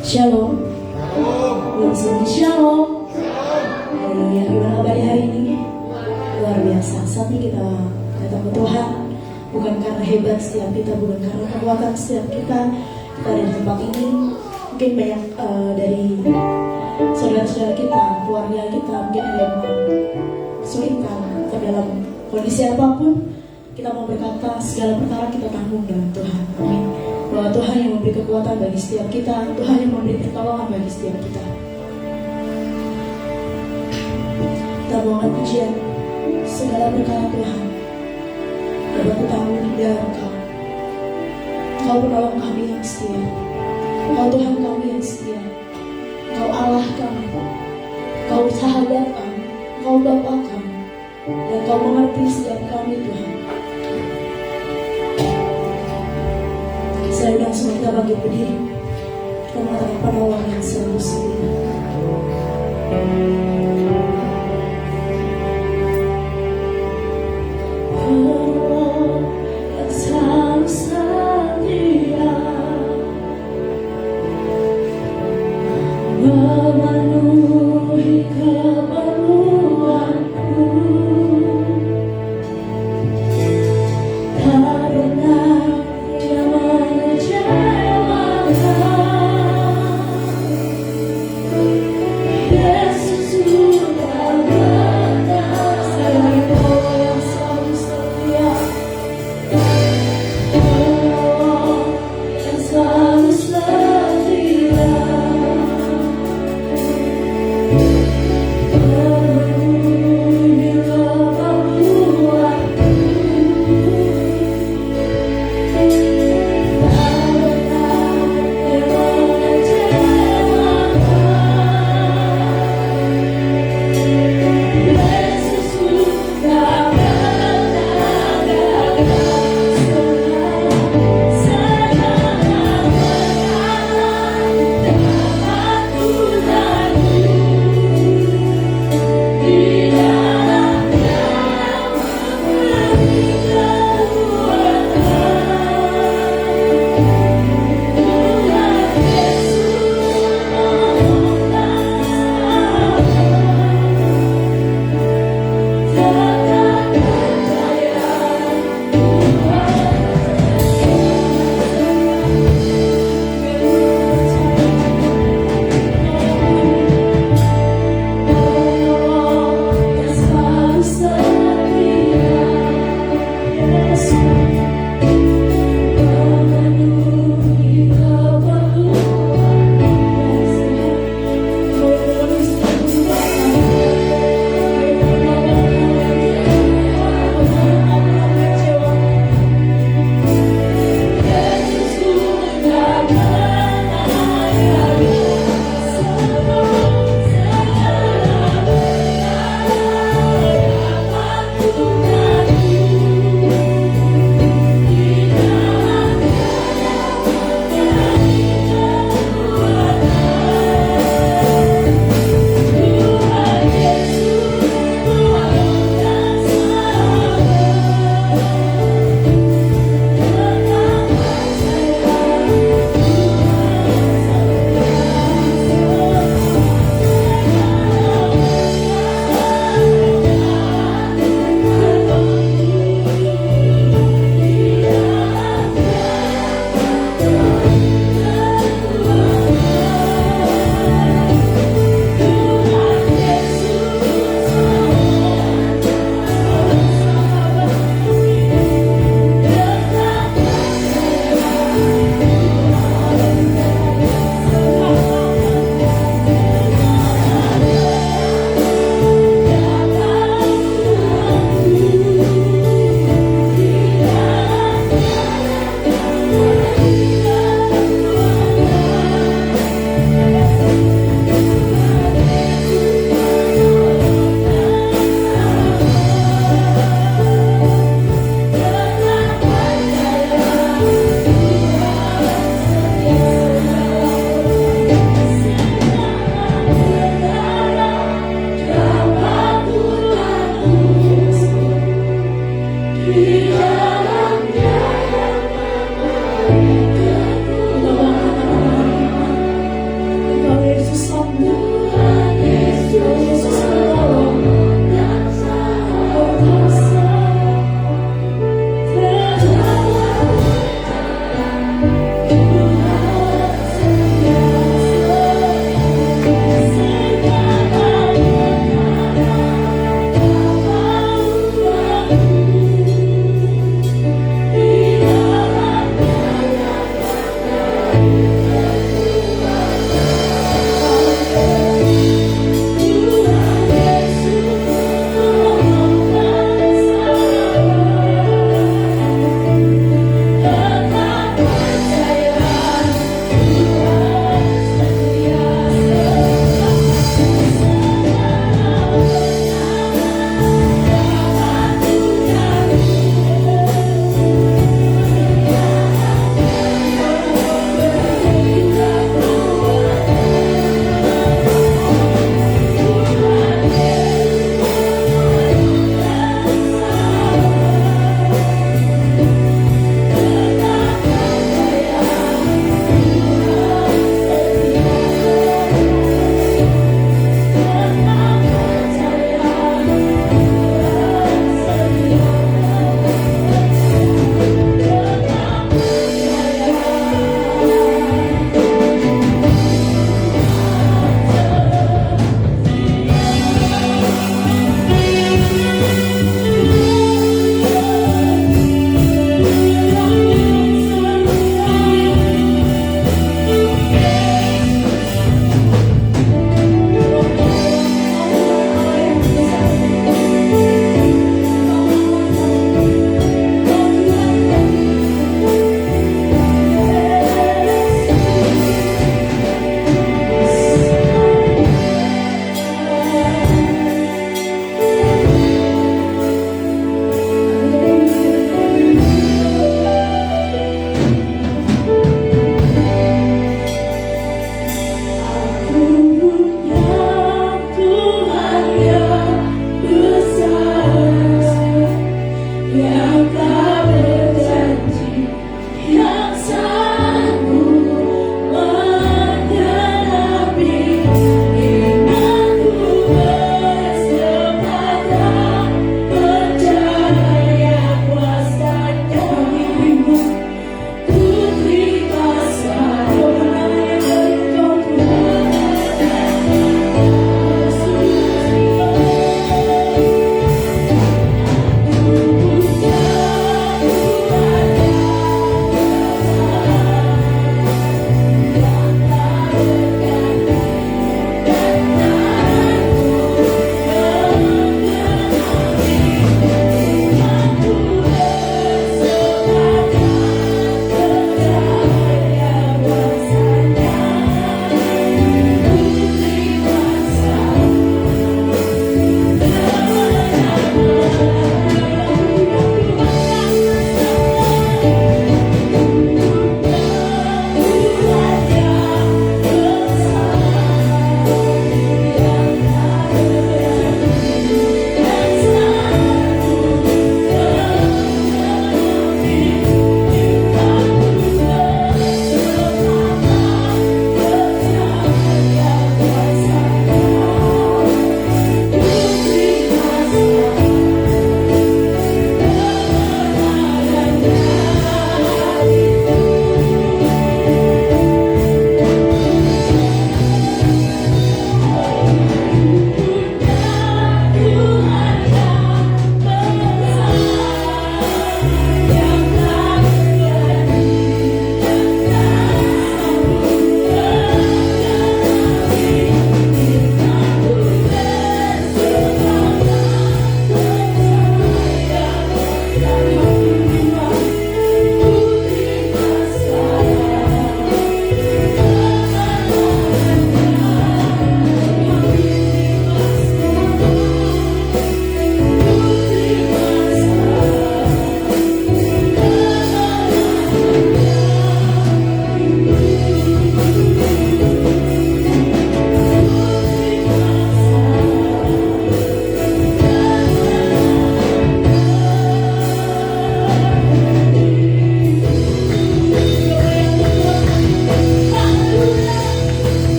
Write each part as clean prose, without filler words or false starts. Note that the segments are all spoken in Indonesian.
Shalom. Shalom. Haleluya. Gimana kabarnya hari ini? Luar biasa. Saat ini kita datang ke Tuhan bukan karena hebat setiap kita, bukan karena kekuatan setiap kita. Kita ada di tempat ini. Mungkin banyak dari saudara-saudara kita, keluarga kita, mungkin ada yang kesulitan atau dalam kondisi apapun. Kita mau berkata segala perkara kita tanggung dalam Tuhan. Amin. Bahwa Tuhan yang memberi kekuatan bagi setiap kita, Tuhan yang memberi pertolongan bagi setiap kita. Kita mohon pujian segala perkara Tuhan dapat kita tanggung di dalam Engkau. Engkau penolong kami yang setia, Engkau Tuhan kami yang setia, Engkau Allah kami, Engkau sahabat kami, Engkau Bapa kami, dan Engkau mengerti setiap kami Tuhan. Saya undang semua kita bangkit berdiri. Kita mengatakan penolong yang selalu setia. Penolong yang selalu setia, memenuhi keperluanku. Yesus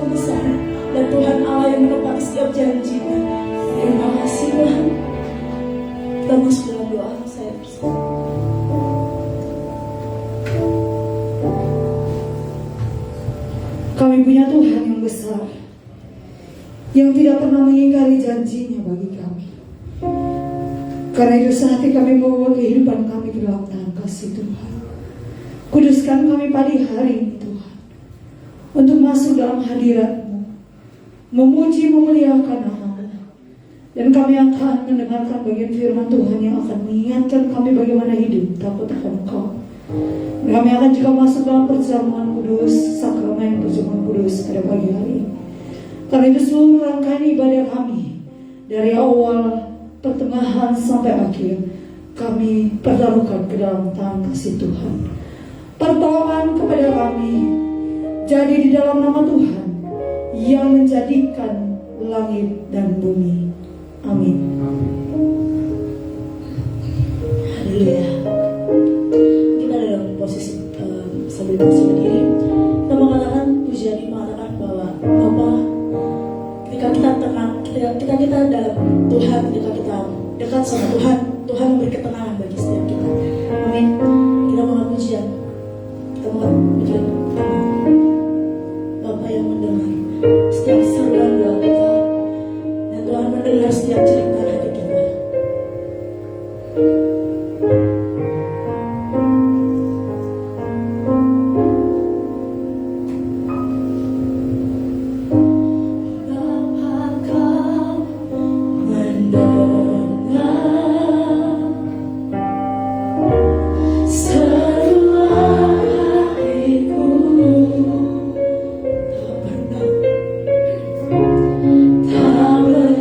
yang besar, dan Tuhan Allah yang menepati setiap janji-Nya. Terima kasih Tuhan. Kita masuk dalam doa saya bersama. Kami punya Tuhan yang besar, yang tidak pernah mengingkari janji-Nya bagi kami. Karena itu saatnya kami membawa kehidupan kami ke dalam tangan kasih Tuhan. Kuduskan kami pagi hari ini Tuhan, untuk masuk dalam hadirat-Mu, memuji memuliakan nama-Mu. Dan kami akan mendengarkan bagian firman Tuhan yang akan mengingatkan kami bagaimana hidup takut akan Engkau. Dan kami akan juga masuk dalam perjamuan kudus, sakramen perjamuan kudus pada pagi hari ini. Karena itu seluruh rangkaian ibadah kami, dari awal, pertengahan sampai akhir, kami pertaruhkan ke dalam tangan kasih Tuhan. Pertolongan kepada kami jadi di dalam nama Tuhan yang menjadikan langit dan bumi. Amin. Haleluya. Kita dalam posisi sambil masih berdiri, kita mengatakan pujian ini, mengatakan bahwa Bapa, ketika kita tenang, ketika kita dalam Tuhan, ketika kita dekat sama Tuhan, Tuhan memberi ketenangan bagi setiap kita. Amin. Kita mengenal pujian, kita mengenal pujian. Bapa yang mendengar setiap seruan doa kita, dan Tuhan mendengar setiap cerita hati kita. Tak pernah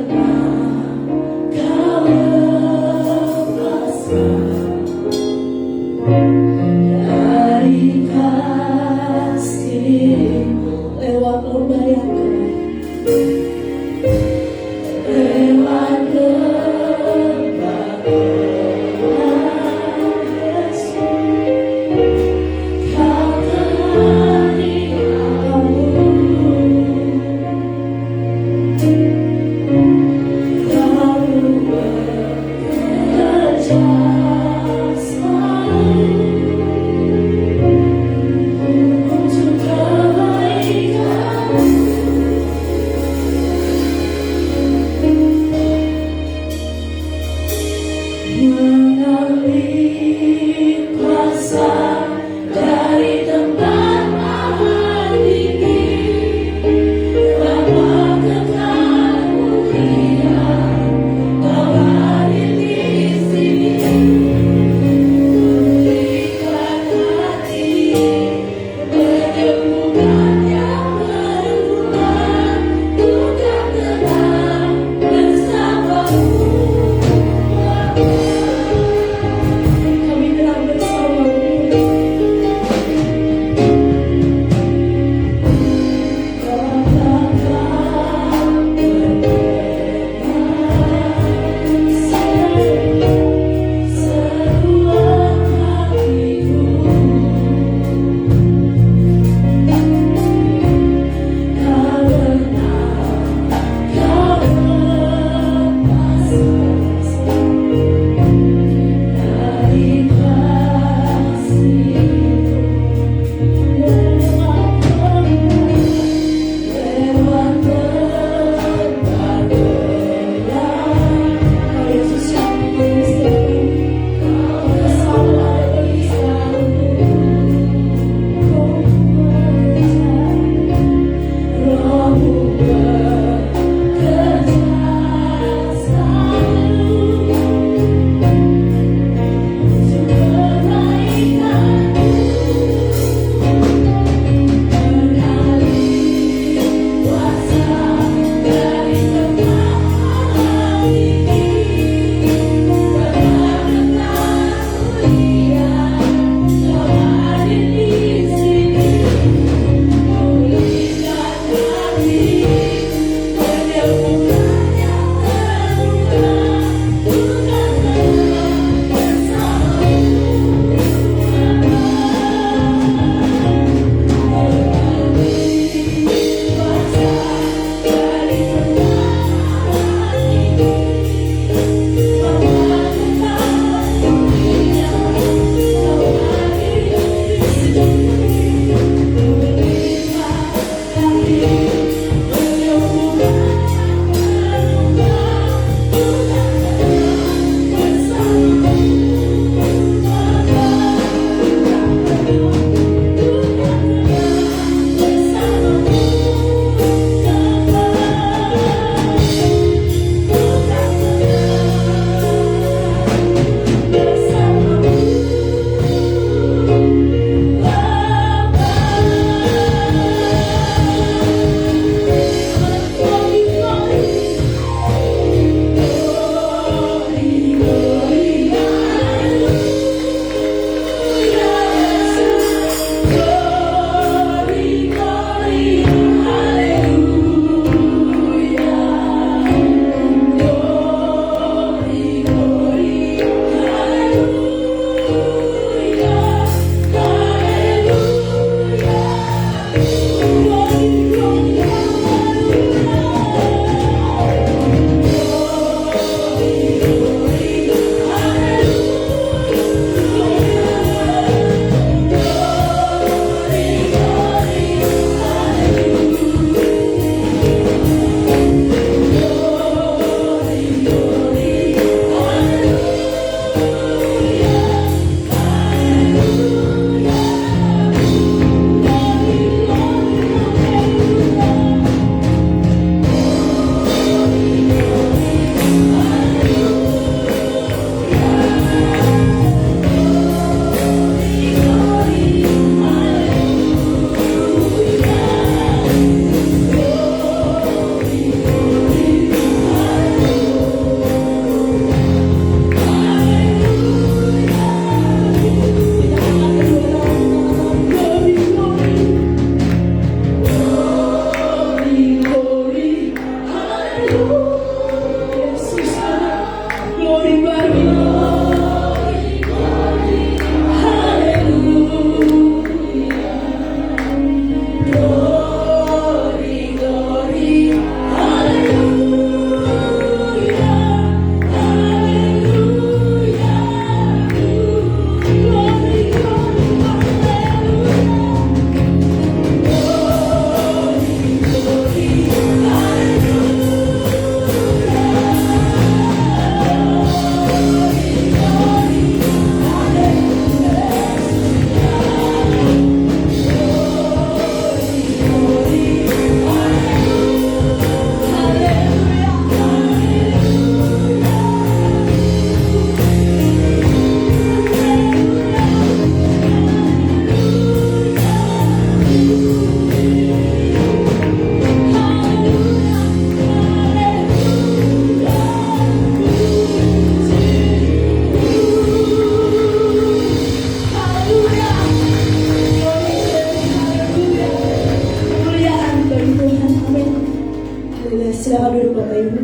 Silakan duduk Bapak Ibu.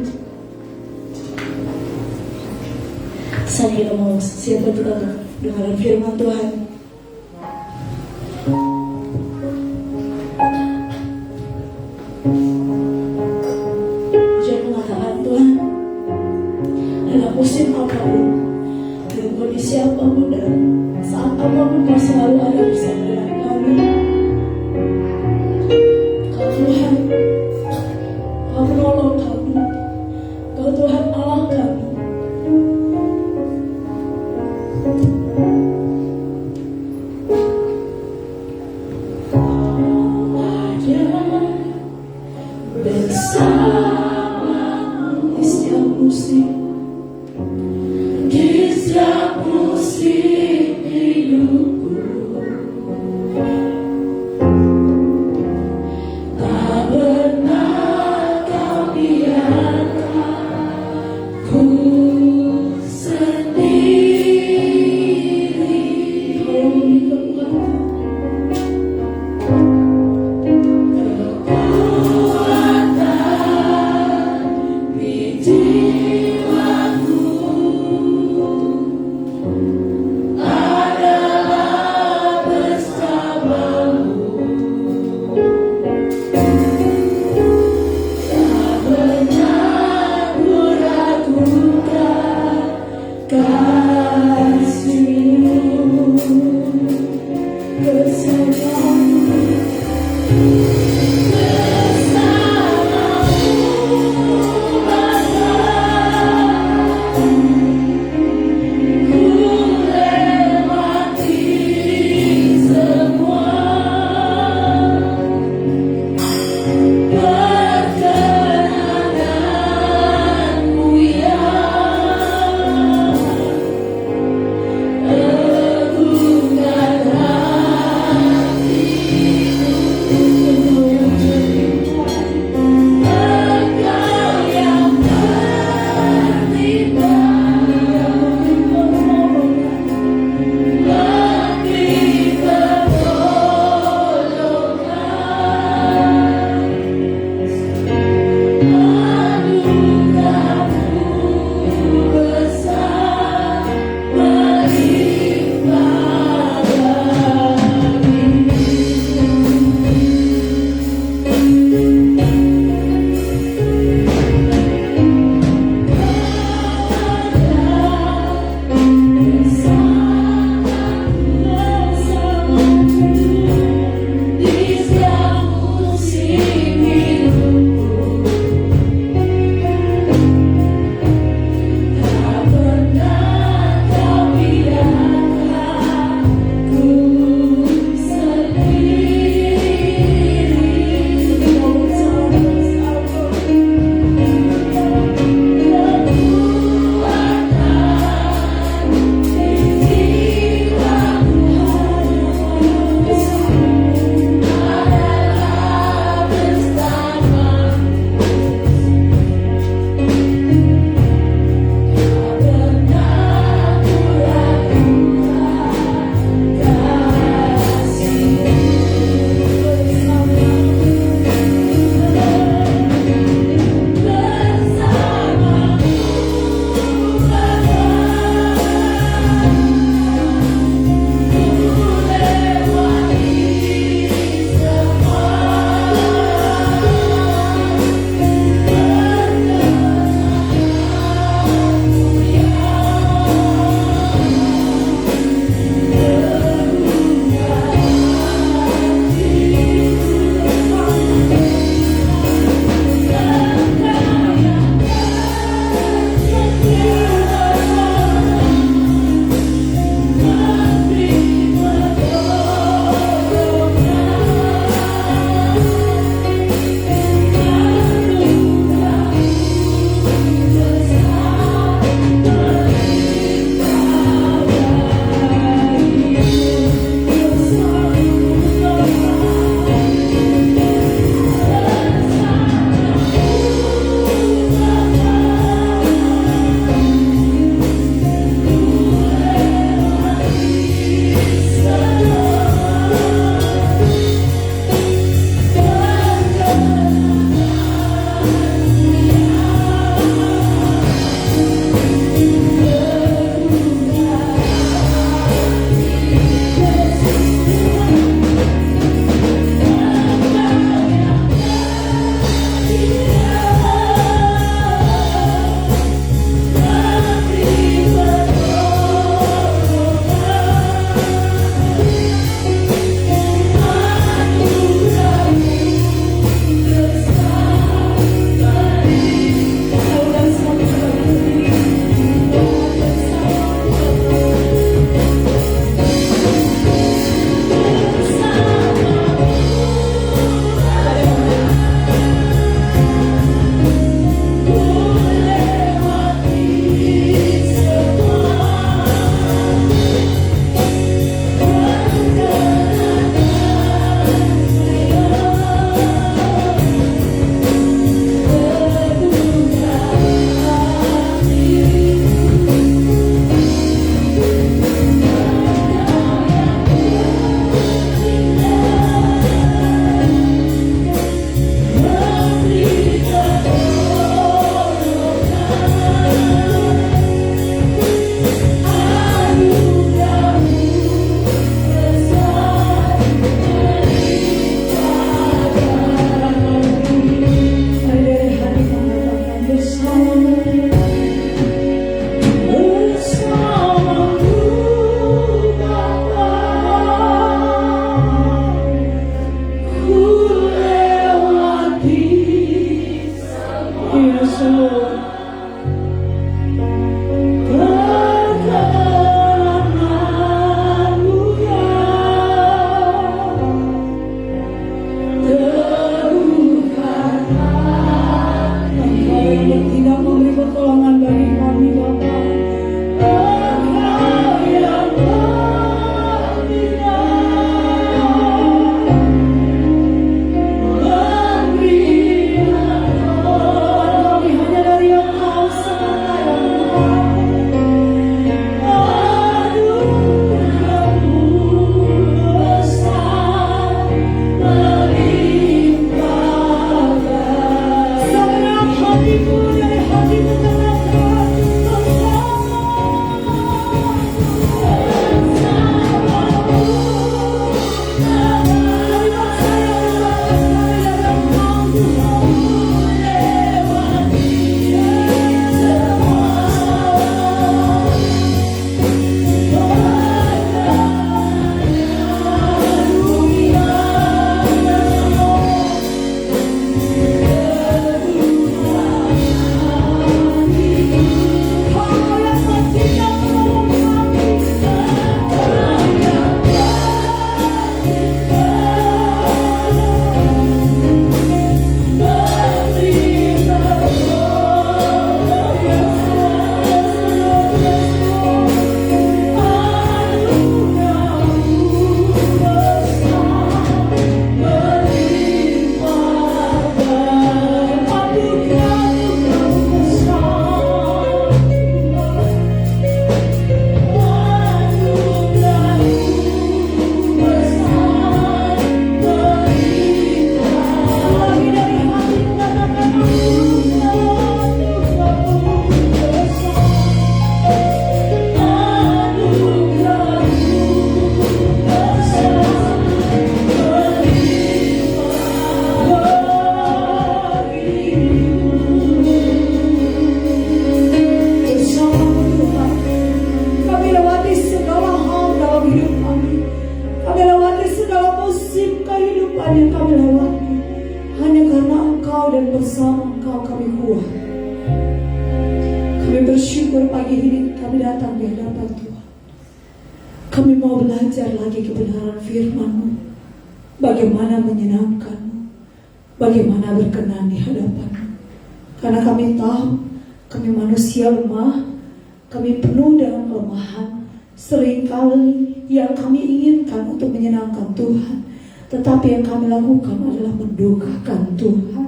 Saat kita mau siap untuk dengaran firman Tuhan. Jangan mengatakan Tuhan, dalam musim apapun, dalam kondisi apapun, dan saat apapun Kau selalu ada bersama dengan kami. Kau Tuhan, Kau menolong kami. Kau Tuhan Allah kami. Bersamamu di setiap musim, di setiap musim hidupku, tak pernah Kau biarkan ku sendiri. Kau memberi kekuatan di jiwaku. Yes, Lord. Perkenanmu ya terbukalah. Engkau yang bertindak memberi pertolongan bagi kami Bapa. Engkau yang bersama Engkau kami kuat. Kami bersyukur pagi ini kami datang di hadapan Tuhan. Kami mau belajar lagi kebenaran firman-Mu, bagaimana menyenangkan-Mu, bagaimana berkenan di hadapan-Mu. Karena kami tahu kami manusia lemah, kami penuh dengan kelemahan. Seringkali yang kami inginkan untuk menyenangkan Tuhan, tetapi yang kami lakukan adalah mendukakan Tuhan.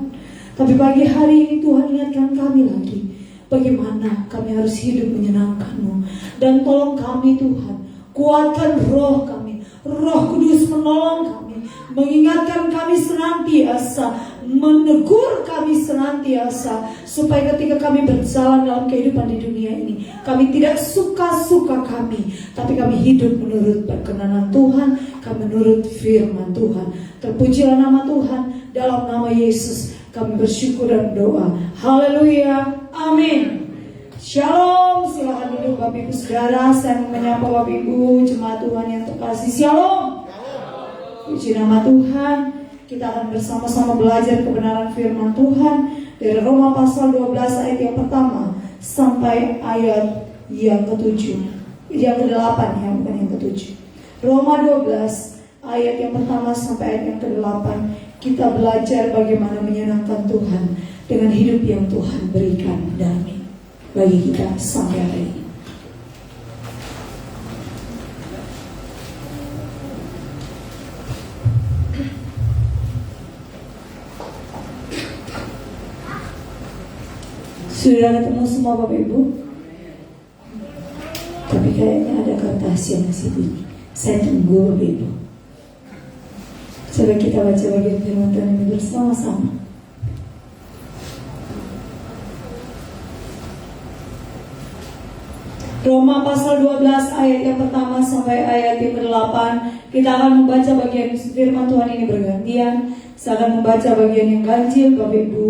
Tapi pagi hari ini Tuhan ingatkan kami lagi, bagaimana kami harus hidup menyenangkan-Mu. Dan tolong kami Tuhan, kuatkan roh kami, Roh Kudus menolong kami, mengingatkan kami senantiasa, menegur kami senantiasa, supaya ketika kami berjalan dalam kehidupan di dunia ini, kami tidak suka-suka kami, tapi kami hidup menurut perkenanan Tuhan, kami menurut firman Tuhan. Terpujilah nama Tuhan. Dalam nama Yesus kami bersyukur dan doa. Haleluya. Amin. Shalom. Silakan duduk Bapak Ibu Saudara. Saya menyapa Bapak Ibu jemaat Tuhan yang terkasih. Shalom. Puji nama Tuhan. Kita akan bersama-sama belajar kebenaran firman Tuhan dari Roma pasal 12 ayat yang pertama sampai ayat yang ke-7. Yang ke-8 ya, bukan yang ke-7. Roma 12 ayat yang pertama sampai ayat yang ke-8. Kita belajar bagaimana menyenangkan Tuhan dengan hidup yang Tuhan berikan damai bagi kita sampai hari ini. Sudah ketemu semua Bapak Ibu? Tapi kayaknya ada kertas yang masih bunyi. Saya tunggu Bapak Ibu. Coba kita baca bagian firman Tuhan ini bersama-sama. Roma pasal 12 ayat yang pertama sampai ayat yang ke-8. Kita akan membaca bagian firman Tuhan ini bergantian. Saya akan membaca bagian yang ganjil, Bapak Ibu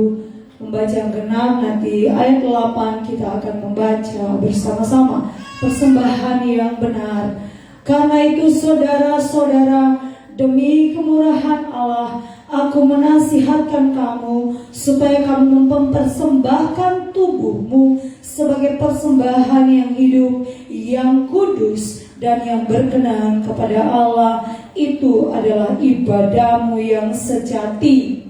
membaca yang genap. Nanti ayat 8 kita akan membaca bersama-sama persembahan yang benar. Karena itu saudara-saudara, demi kemurahan Allah, Aku menasihatkan kamu supaya kamu mempersembahkan tubuhmu sebagai persembahan yang hidup, yang kudus, dan yang berkenan kepada Allah. Itu adalah ibadahmu yang sejati.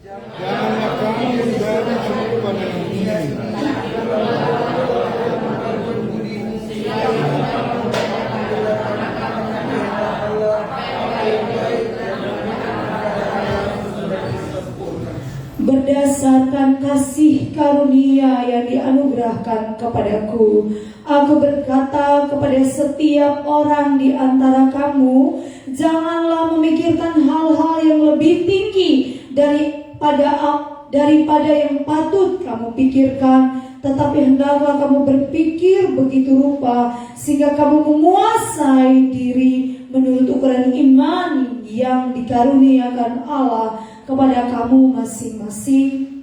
Janganlah kamu menjadi serupa dengan dunia. Berdasarkan kasih karunia yang dianugerahkan kepadaku, aku berkata kepada setiap orang di antara kamu, janganlah memikirkan hal-hal yang lebih tinggi daripada yang patut kamu pikirkan, tetapi hendaklah kamu berpikir begitu rupa sehingga kamu menguasai diri menurut ukuran iman yang dikaruniakan Allah kepada kamu masing-masing.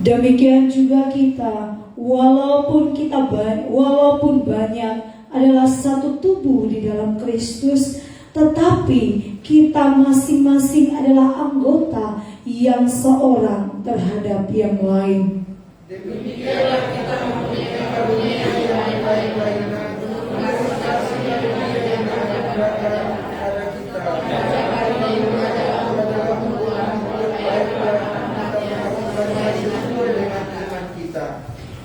Demikian juga kita, walaupun banyak adalah satu tubuh di dalam Kristus, tetapi kita masing-masing adalah anggota yang seorang terhadap yang lain. Demikianlah kita mempunyai karunia yang lain-lain untuk mengatasi yang ada pada kita.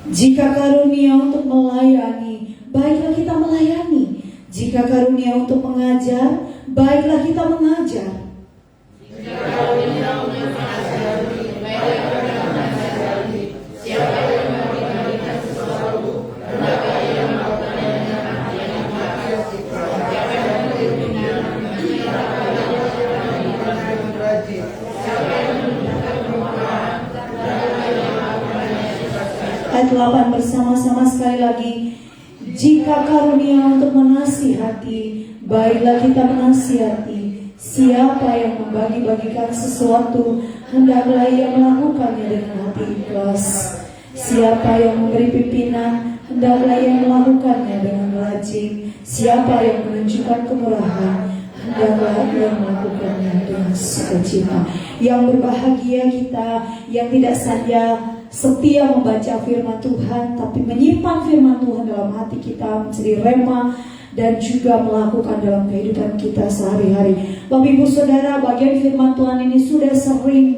Jika karunia untuk melayani, baiklah kita melayani. Jika karunia untuk mengajar, baiklah kita mengajar. Jika karunia untuk menasihati, baiklah kita menasihati. Siapa yang memberikan sesuatu, hendaklah ia melakukannya dengan hati yang ikhlas. Siapa yang memberikan, hendaklah ia melakukannya dengan rajin. Siapa yang memberikan perubahan, hendaklah ia melakukannya dengan sukacita. Ayat 8 bersama-sama sekali lagi. Jika karunia untuk menasihati, baiklah kita menasihati. Siapa yang membagi-bagikan sesuatu, hendaklah ia melakukannya dengan hati ikhlas. Siapa yang memberi pimpinan, hendaklah ia melakukannya dengan rajin. Siapa yang menunjukkan kemurahan, hendaklah ia melakukannya dengan sukacita. Yang berbahagia kita yang tidak saja setia membaca firman Tuhan, tapi menyimpan firman Tuhan dalam hati kita menjadi rema dan juga melakukan dalam kehidupan kita sehari-hari. Bapak Ibu Saudara, bagian firman Tuhan ini sudah sering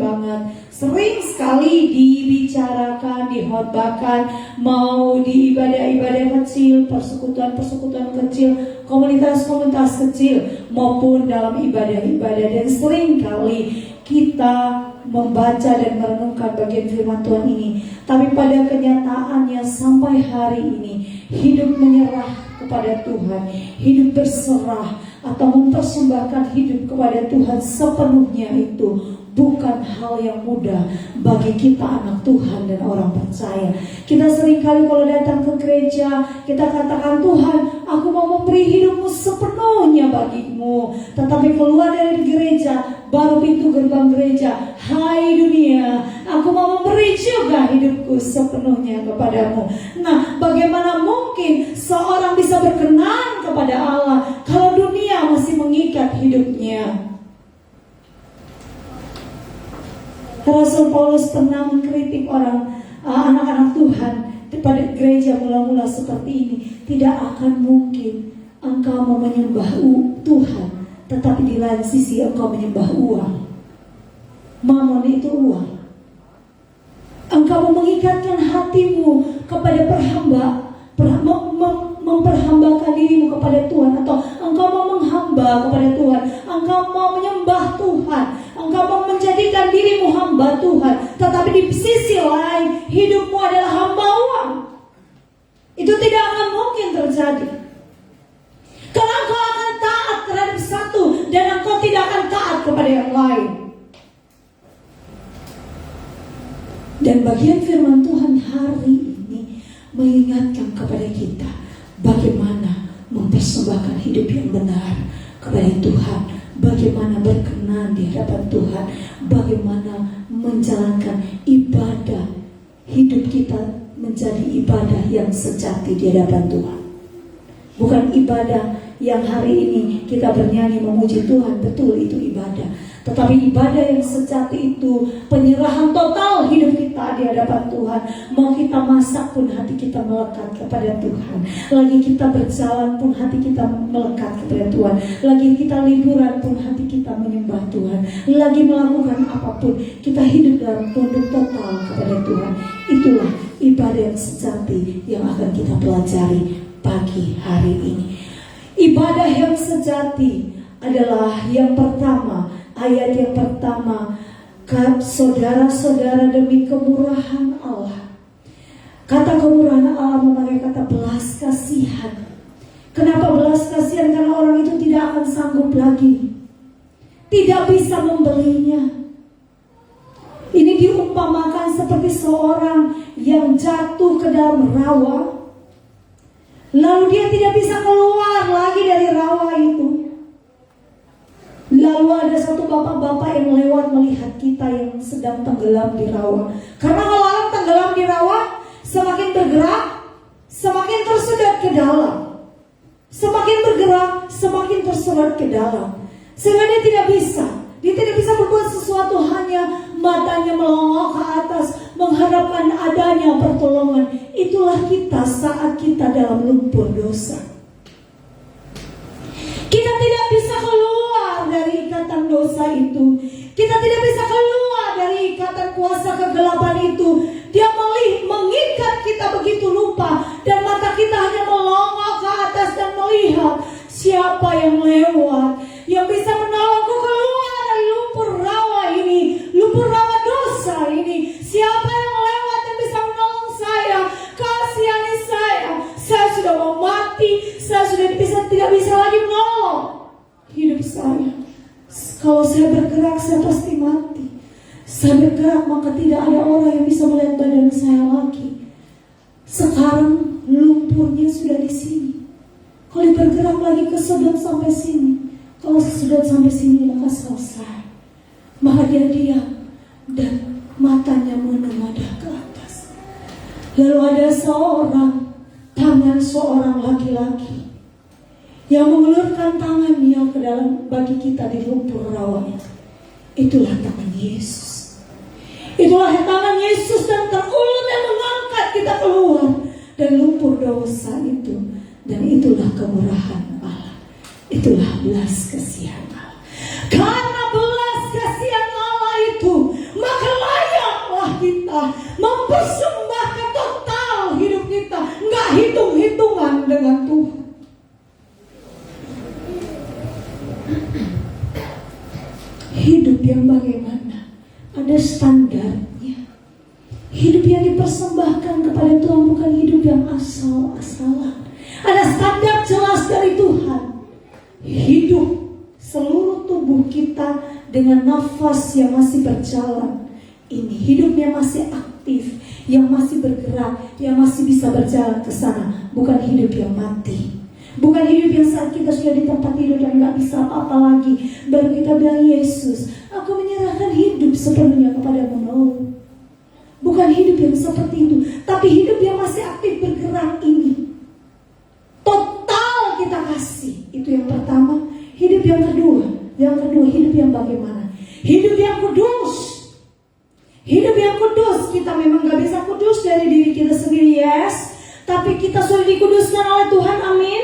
sekali dibicarakan, dihotbahkan, mau di ibadah-ibadah kecil, persekutuan-persekutuan kecil, komunitas-komunitas kecil, maupun dalam ibadah-ibadah. Dan sering kali kita membaca dan merenungkan bagian firman Tuhan ini, tapi pada kenyataannya sampai hari ini hidup menyerah kepada Tuhan, hidup berserah atau mempersembahkan hidup kepada Tuhan sepenuhnya itu bukan hal yang mudah bagi kita anak Tuhan dan orang percaya. Kita seringkali kalau datang ke gereja, kita katakan, Tuhan, aku mau memberi hidupmu sepenuhnya bagimu. Tetapi keluar dari gereja, baru pintu gerbang gereja, hai dunia, aku mau memberi juga hidupku sepenuhnya kepadamu. Nah, bagaimana mungkin seorang bisa berkenan kepada Allah kalau dunia masih mengikat hidupnya? Rasul Paulus pernah mengkritik anak-anak Tuhan pada gereja mula-mula seperti ini. Tidak akan mungkin engkau mau menyembah Tuhan, tetapi di lain sisi engkau menyembah uang. Mamon itu uang. Engkau mau mengikatkan hatimu kepada memperhambakan dirimu kepada Tuhan, atau engkau mau menghamba kepada Tuhan, engkau mau menyembah Tuhan, engkau mau menjadikan dirimu hamba Tuhan, tetapi di sisi lain hidupmu adalah hamba uang. Itu tidak akan mungkin terjadi. Kalau engkau akan taat terhadap satu dan engkau tidak akan taat kepada yang lain. Dan bagian firman Tuhan hari ini mengingatkan kepada kita bagaimana mempersembahkan hidup yang benar kepada Tuhan, bagaimana berkenan di hadapan Tuhan, bagaimana menjalankan ibadah hidup kita menjadi ibadah yang sejati di hadapan Tuhan. Bukan ibadah yang hari ini kita bernyanyi memuji Tuhan, betul itu ibadah. Tetapi ibadah yang sejati itu penyerahan total hidup kita di hadapan Tuhan. Mau kita masak pun hati kita melekat kepada Tuhan. Lagi kita berjalan pun hati kita melekat kepada Tuhan. Lagi kita liburan pun hati kita menyembah Tuhan. Lagi melakukan apapun, kita hidup dalam tunduk total kepada Tuhan. Itulah ibadah yang sejati yang akan kita pelajari pagi hari ini. Ibadah yang sejati adalah yang pertama, ayat yang pertama, saudara-saudara demi kemurahan Allah. Kata kemurahan Allah memakai kata belas kasihan. Kenapa belas kasihan? Karena orang itu tidak akan sanggup lagi, tidak bisa membelinya. Ini diumpamakan seperti seorang yang jatuh ke dalam rawa, lalu dia tidak bisa keluar lagi dari rawa itu. Lalu ada satu bapak-bapak yang lewat melihat kita yang sedang tenggelam di rawa. Karena kalau orang tenggelam di rawa, semakin bergerak, semakin tersedot ke dalam. Semakin bergerak, semakin tersedot ke dalam. Sehingga dia tidak bisa. Dia tidak bisa berbuat sesuatu, hanya matanya melongok ke atas, mengharapkan adanya pertolongan. Itulah kita saat kita dalam lumpur dosa. Kita tidak bisa keluar dari ikatan dosa itu. Kita tidak bisa keluar dari ikatan kuasa kegelapan itu. Dia mengikat kita begitu rupa, dan mata kita hanya melongok ke atas dan melihat siapa yang lewat, yang bisa menolongku keluar dari lumpur rawa ini, lumpur rawa dosa ini. Siapa yang lewat yang bisa menolong saya, kasihani saya. Saya sudah mau mati, saya sudah tidak bisa lagi menolong hidup saya. Kalau saya bergerak, saya pasti mati. Saya bergerak, maka tidak ada orang yang bisa melihat badan saya lagi. Sekarang lumpurnya sudah di sini. Kalau bergerak lagi kesedot sampai sini, kalau sedot sampai sini maka selesai. Maka dia diam dan matanya menengadah ke atas. Lalu ada tangan seorang laki-laki yang mengulurkan tangannya ke dalam bagi kita di lumpur rawa itu. Itulah tangan Yesus. Itulah tangan Yesus dan terulur yang mengangkat kita keluar dari lumpur dosa itu. Dan itulah kemurahan Allah. Itulah belas kasihan Allah. Karena belas kasihan Allah itu, maka layaklah kita mempersembahkan total hidup kita, nggak hitung-hitungan dengan Tuhan. Hidup yang bagaimana? Ada standarnya. Hidup yang dipersembahkan kepada Tuhan bukan hidup yang asal-asalan. Ada standar jelas dari Tuhan. Hidup seluruh tubuh kita dengan nafas yang masih berjalan. Ini hidupnya masih aktif, yang masih bergerak, yang masih bisa berjalan ke sana. Bukan hidup yang mati. Bukan hidup yang saat kita sudah di tempat tidur dan gak bisa apa-apa lagi, baru kita bilang, Yesus, aku menyerahkan hidup sepenuhnya kepadamu. No. Bukan hidup yang seperti itu, tapi hidup yang masih aktif bergerak ini. Total kita kasih. Itu yang pertama. Hidup yang kedua. Yang kedua, hidup yang bagaimana? Hidup yang kudus. Hidup yang kudus. Kita memang gak bisa kudus dari diri kita sendiri, yes. Tapi kita sudah dikuduskan oleh Tuhan, amin.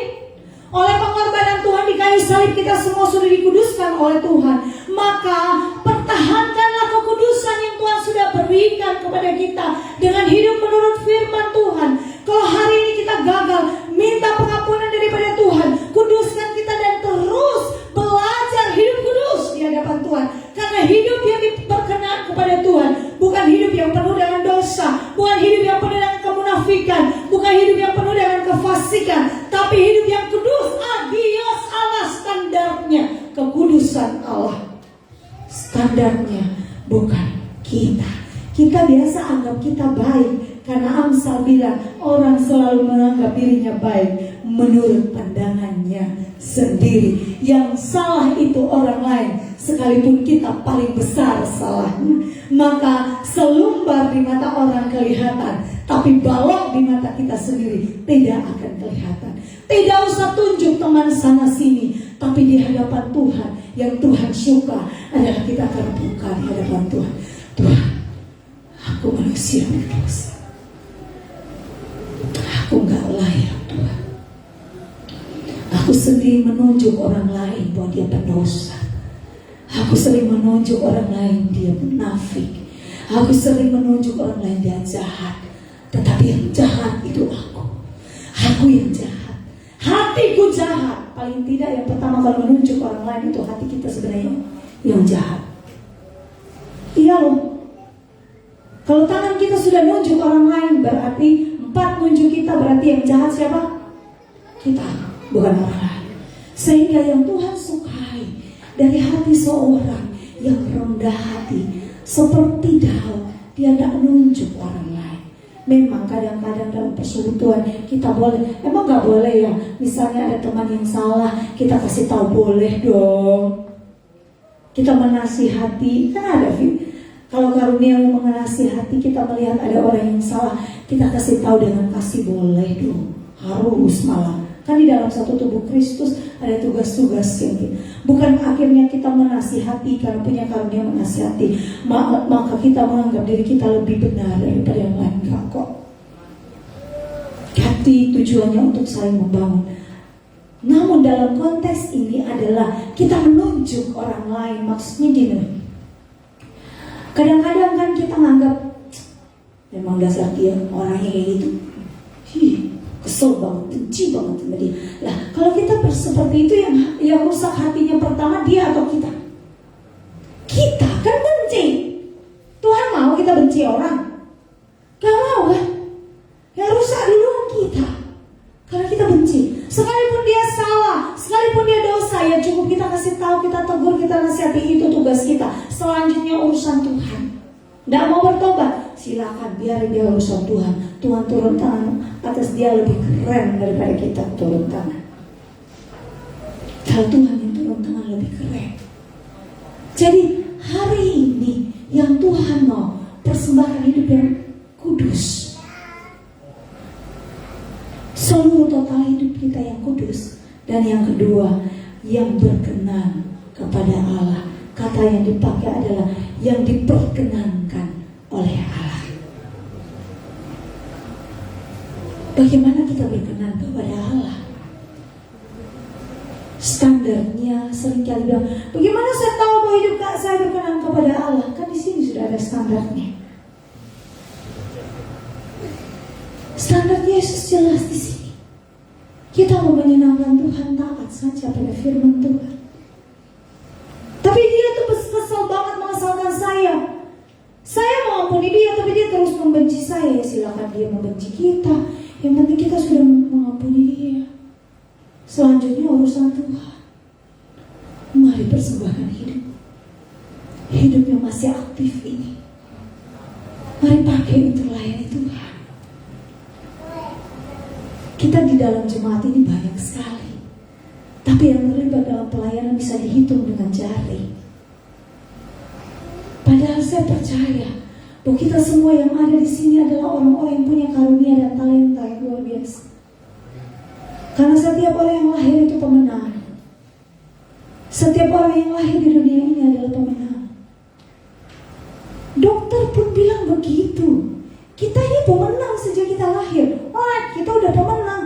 Oleh pengorbanan Tuhan di kayu salib, kita semua sudah dikuduskan oleh Tuhan. Maka pertahankanlah kekudusan yang Tuhan sudah berikan kepada kita dengan hidup menurut firman Tuhan. Kalau hari ini kita gagal, minta pengampunan daripada Tuhan, kuduskan kita dan terus belajar hidup kudus di hadapan Tuhan. Karena hidup yang diperkenan kepada Tuhan bukan hidup yang penuh dengan dosa, bukan hidup yang penuh dengan kemunafikan, bukan hidup yang penuh dengan kefasikan, tapi hidup yang kudus. Agios Allah standarnya, kekudusan Allah standarnya, bukan kita. Kita biasa anggap kita baik Karena Amsal bilang orang selalu menganggap dirinya baik menurut pandangannya sendiri. Yang salah itu orang lain, sekalipun kita paling besar salahnya. Maka selumbar di mata orang kelihatan, tapi balok di mata kita sendiri tidak akan kelihatan. Tidak usah tunjuk teman sana sini, tapi di hadapan Tuhan, yang Tuhan suka adalah kita terbuka di hadapan Tuhan. Tuhan, aku manusia berdosa, aku gak layak Tuhan. Aku sendiri menunjuk orang lain bahwa dia berdosa. Aku sering menunjuk orang lain dia munafik. Aku sering menunjuk orang lain dia jahat. Tetapi yang jahat itu aku. Aku yang jahat. Hatiku jahat. Paling tidak yang pertama kalau menunjuk orang lain itu hati kita sebenarnya yang jahat. Iya loh. Kalau tangan kita sudah nunjuk orang lain, berarti 4 nunjuk kita, berarti yang jahat siapa? Kita, bukan orang lain. Sehingga yang Tuhan sukai dari hati seorang yang rendah hati, seperti Daud, dia tidak nunjuk orang lain. Memang kadang-kadang dalam persekutuan kita boleh, emang gak boleh ya, misalnya ada teman yang salah, kita kasih tahu, boleh dong. Kita menasihati, kan ada kalau karunia menasihati, kita melihat ada orang yang salah, kita kasih tahu dengan kasih, boleh dong, harus malah. Kan di dalam satu tubuh Kristus ada tugas-tugas yang bukan akhirnya kita menasihati karena punya karunia menasihati, maka kita menganggap diri kita lebih benar daripada yang lain. Enggak kok. Hati tujuannya untuk saling membangun. Namun dalam konteks ini adalah kita menunjuk orang lain. Maksudnya gini, kadang-kadang kan kita menganggap memang dasar dia orangnya kayak gitu, kesel banget, benci banget sama dia. Lah, kalau kita seperti itu, yang rusak hatinya pertama dia atau kita? Kita kan benci. Tuhan mau kita benci orang? Gak mau kan? Yang rusak duluan kita, karena kita benci. Sekalipun dia salah, sekalipun dia dosa, ya cukup kita kasih tahu, kita tegur, kita nasihati, itu tugas kita. Selanjutnya urusan Tuhan. Tidak mau bertobat, silakan, biar dia urusan Tuhan. Tuhan turun tangan atas dia lebih keren daripada kita turun tangan. Kalau Tuhan yang turun tangan lebih keren. Jadi hari ini yang Tuhan mau persembahkan hidup yang kudus. Seluruh total hidup kita yang kudus. Dan yang kedua, yang berkenan kepada Allah. Kata yang dipakai adalah yang diperkenankan oleh Allah. Bagaimana kita berkenan kepada Allah? Standarnya seringkali bilang, bagaimana saya tahu bahwa hidup saya berkenan kepada Allah? Kan di sini sudah ada standarnya. Standar Yesus jelas di sini. Kita mau menyenangkan Tuhan, taat saja pada firman Tuhan. Tapi dia tuh kesel banget mengesalkan saya. Saya mau ampuni dia, tapi dia terus membenci saya. Silakan dia membenci kita. Yang penting kita sudah mengampuni dia. Selanjutnya urusan Tuhan. Mari persembahkan hidup. Hidup yang masih aktif ini, mari pakai untuk layani Tuhan. Kita di dalam jemaat ini banyak sekali, tapi yang terlibat dalam pelayanan bisa dihitung dengan jari. Padahal saya percaya bahwa kita semua yang ada di sini adalah orang-orang yang punya karunia dan talenta yang luar biasa. Karena setiap orang yang lahir itu pemenang. Setiap orang yang lahir di dunia ini adalah pemenang. Dokter pun bilang begitu. Kita ini pemenang sejak kita lahir. Kita udah pemenang.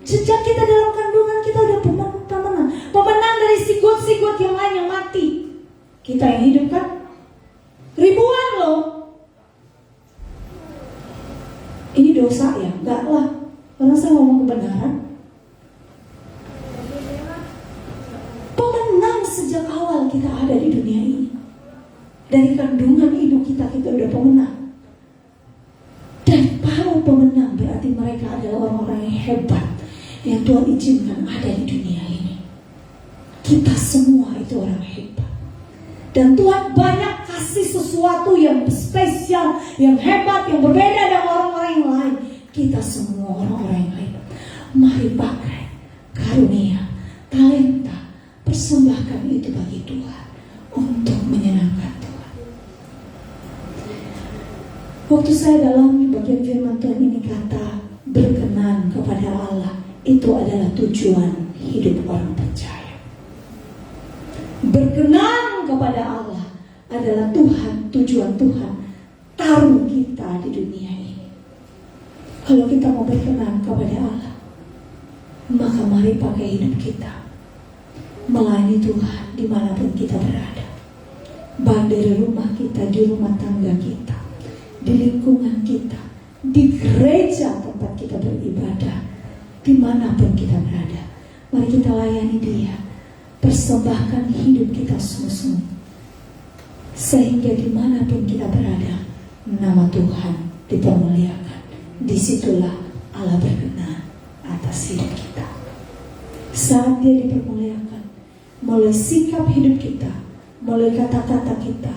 Sejak kita dalam kandungan kita udah pemenang. Pemenang dari sigot-sigot yang lain yang mati. Kita yang hidup kan ribuan loh. Ini dosa ya? Enggak lah. Karena saya ngomong kebenaran. Pemenang sejak awal kita ada di dunia ini. Dari kandungan ibu kita udah pemenang. Dan para pemenang berarti mereka adalah orang-orang yang hebat, yang Tuhan izinkan ada di dunia ini. Kita semua itu orang hebat. Dan Tuhan banyak kasih sesuatu yang spesial, yang hebat, yang berbeda dengan orang-orang orang-orang yang lain. Kita semua orang-orang yang lain. Mari pakai karunia, talenta, persembahkan itu bagi Tuhan untuk menyenangkan Tuhan. Waktu saya dalami bagian firman Tuhan ini, kata berkenan kepada Allah itu adalah tujuan hidup orang percaya. Berkenan kepada Allah adalah tujuan Tuhan taruh kita di dunia ini. Kalau kita mau berkenan kepada Allah, maka mari pakai hidup kita melayani Tuhan dimanapun kita berada. Baik dari rumah kita, di rumah tangga kita, di lingkungan kita, di gereja tempat kita beribadah, dimanapun kita berada. Mari kita layani Dia, persembahkan hidup kita sungguh-sungguh, sehingga dimanapun kita berada, nama Tuhan dipermuliakan. Disitulah Allah berkenan atas hidup kita. Saat Dia dipermuliakan melalui sikap hidup kita, melalui kata-kata kita,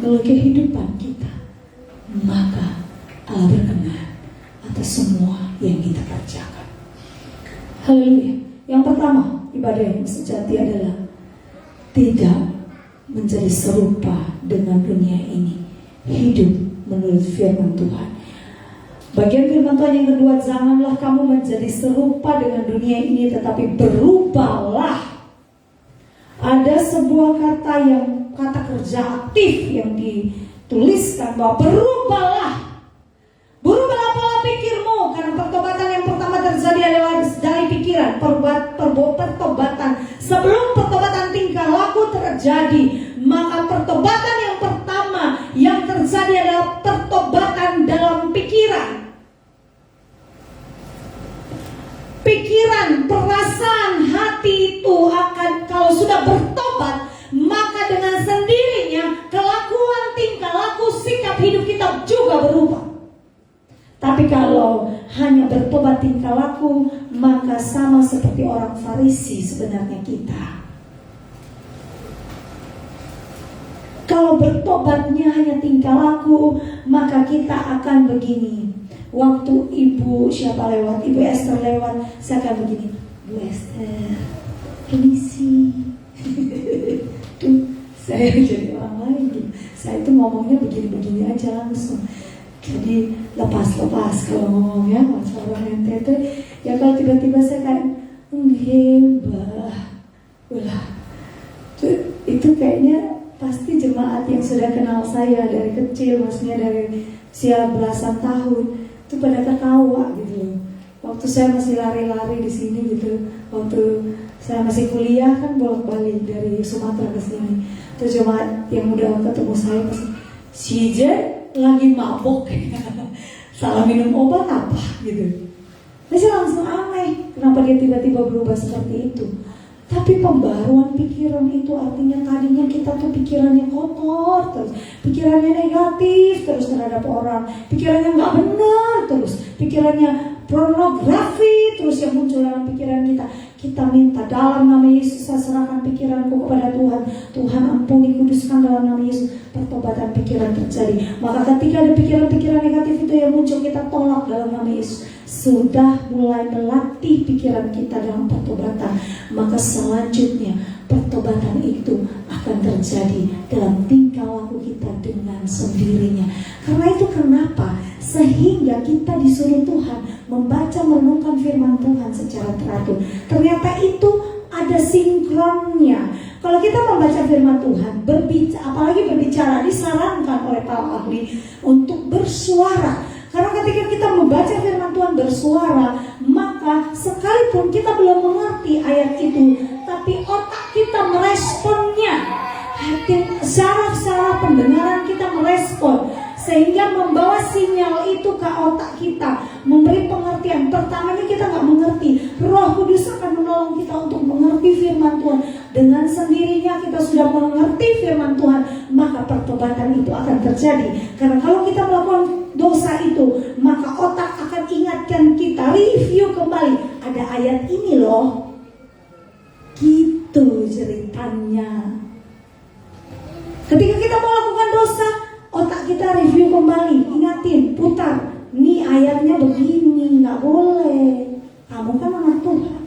melalui kehidupan kita, maka Allah berkenan atas semua yang kita kerjakan. Haleluya. Yang pertama, ibadah yang sejati adalah tidak menjadi serupa dengan dunia ini, hidup menurut firman Tuhan. Bagian firman Tuhan yang kedua, janganlah kamu menjadi serupa dengan dunia ini, tetapi berubahlah. Ada sebuah kata kerja aktif yang dituliskan bahwa berubahlah. Berubahlah pola pikirmu, karena pertobatan yang pertama terjadi adalah dari pikiran. Pertobatan sebelum pertobatan tingkah laku terjadi, maka pertobatan yang pertama yang terjadi adalah pertobatan dalam pikiran. Pikiran, perasaan, hati itu akan, kalau sudah bertobat, maka dengan sendirinya kelakuan, tingkah laku, sikap hidup kita juga berubah. Tapi kalau hanya bertobat tingkah laku, maka sama seperti orang Farisi sebenarnya kita. Kalau bertobatnya hanya tingkah laku, maka kita akan begini. Waktu Ibu Esther lewat, saya akan begini, Bu Esther, permisi. Tuh, saya jadi orang lain gitu. Saya itu ngomongnya begini-begini aja langsung. Jadi lepas-lepas kalau ngomongnya masalah ente. Ya kalau tiba-tiba saya kayak mbah, ulah. Itu kayaknya pasti jemaat yang sudah kenal saya dari kecil, maksudnya dari usia belasan tahun, itu pada ketawa gitu. Waktu saya masih lari-lari di sini gitu, waktu saya masih kuliah kan bolak-balik dari Sumatera ke sini. Terus jemaat yang udah ketemu saya pasti, si Jen lagi mabok, salah minum obat apa gitu. Saya langsung aneh, kenapa dia tiba-tiba berubah seperti itu. Tapi pembaruan pikiran itu artinya tadinya kita tuh pikirannya kotor terus, pikirannya negatif terus terhadap orang, pikirannya nggak benar terus, pikirannya pornografi terus yang muncul dalam pikiran kita. Kita minta dalam nama Yesus, saya serahkan pikiranku kepada Tuhan. Tuhan ampuni, kuduskan dalam nama Yesus. Pertobatan pikiran terjadi. Maka ketika ada pikiran-pikiran negatif itu yang muncul, kita tolak dalam nama Yesus. Sudah mulai melatih pikiran kita dalam pertobatan, maka selanjutnya pertobatan itu akan terjadi dalam tingkah laku kita dengan sendirinya. Karena itu kenapa sehingga kita disuruh Tuhan membaca merenungkan firman Tuhan secara teratur. Ternyata itu ada sinkronnya. Kalau kita membaca firman Tuhan, apalagi berbicara, disarankan oleh para ahli untuk bersuara. Karena ketika kita membaca firman Tuhan bersuara, maka sekalipun kita belum mengerti ayat itu, tapi otak kita meresponnya. Saraf-saraf pendengaran kita merespon, sehingga membawa sinyal itu ke otak kita, memberi pengertian. Pertamanya kita nggak mengerti, Roh Kudus akan menolong kita untuk mengerti firman Tuhan. Dengan sendirinya kita sudah mengerti firman Tuhan, maka pertobatan itu akan terjadi. Karena kalau kita melakukan dosa itu, maka otak akan ingatkan kita, review kembali, ada ayat ini loh, gitu ceritanya. Ketika kita melakukan dosa, otak kita review kembali, ingatin, putar. nih ayatnya begini, nggak boleh. Kamu kan anak Tuhan.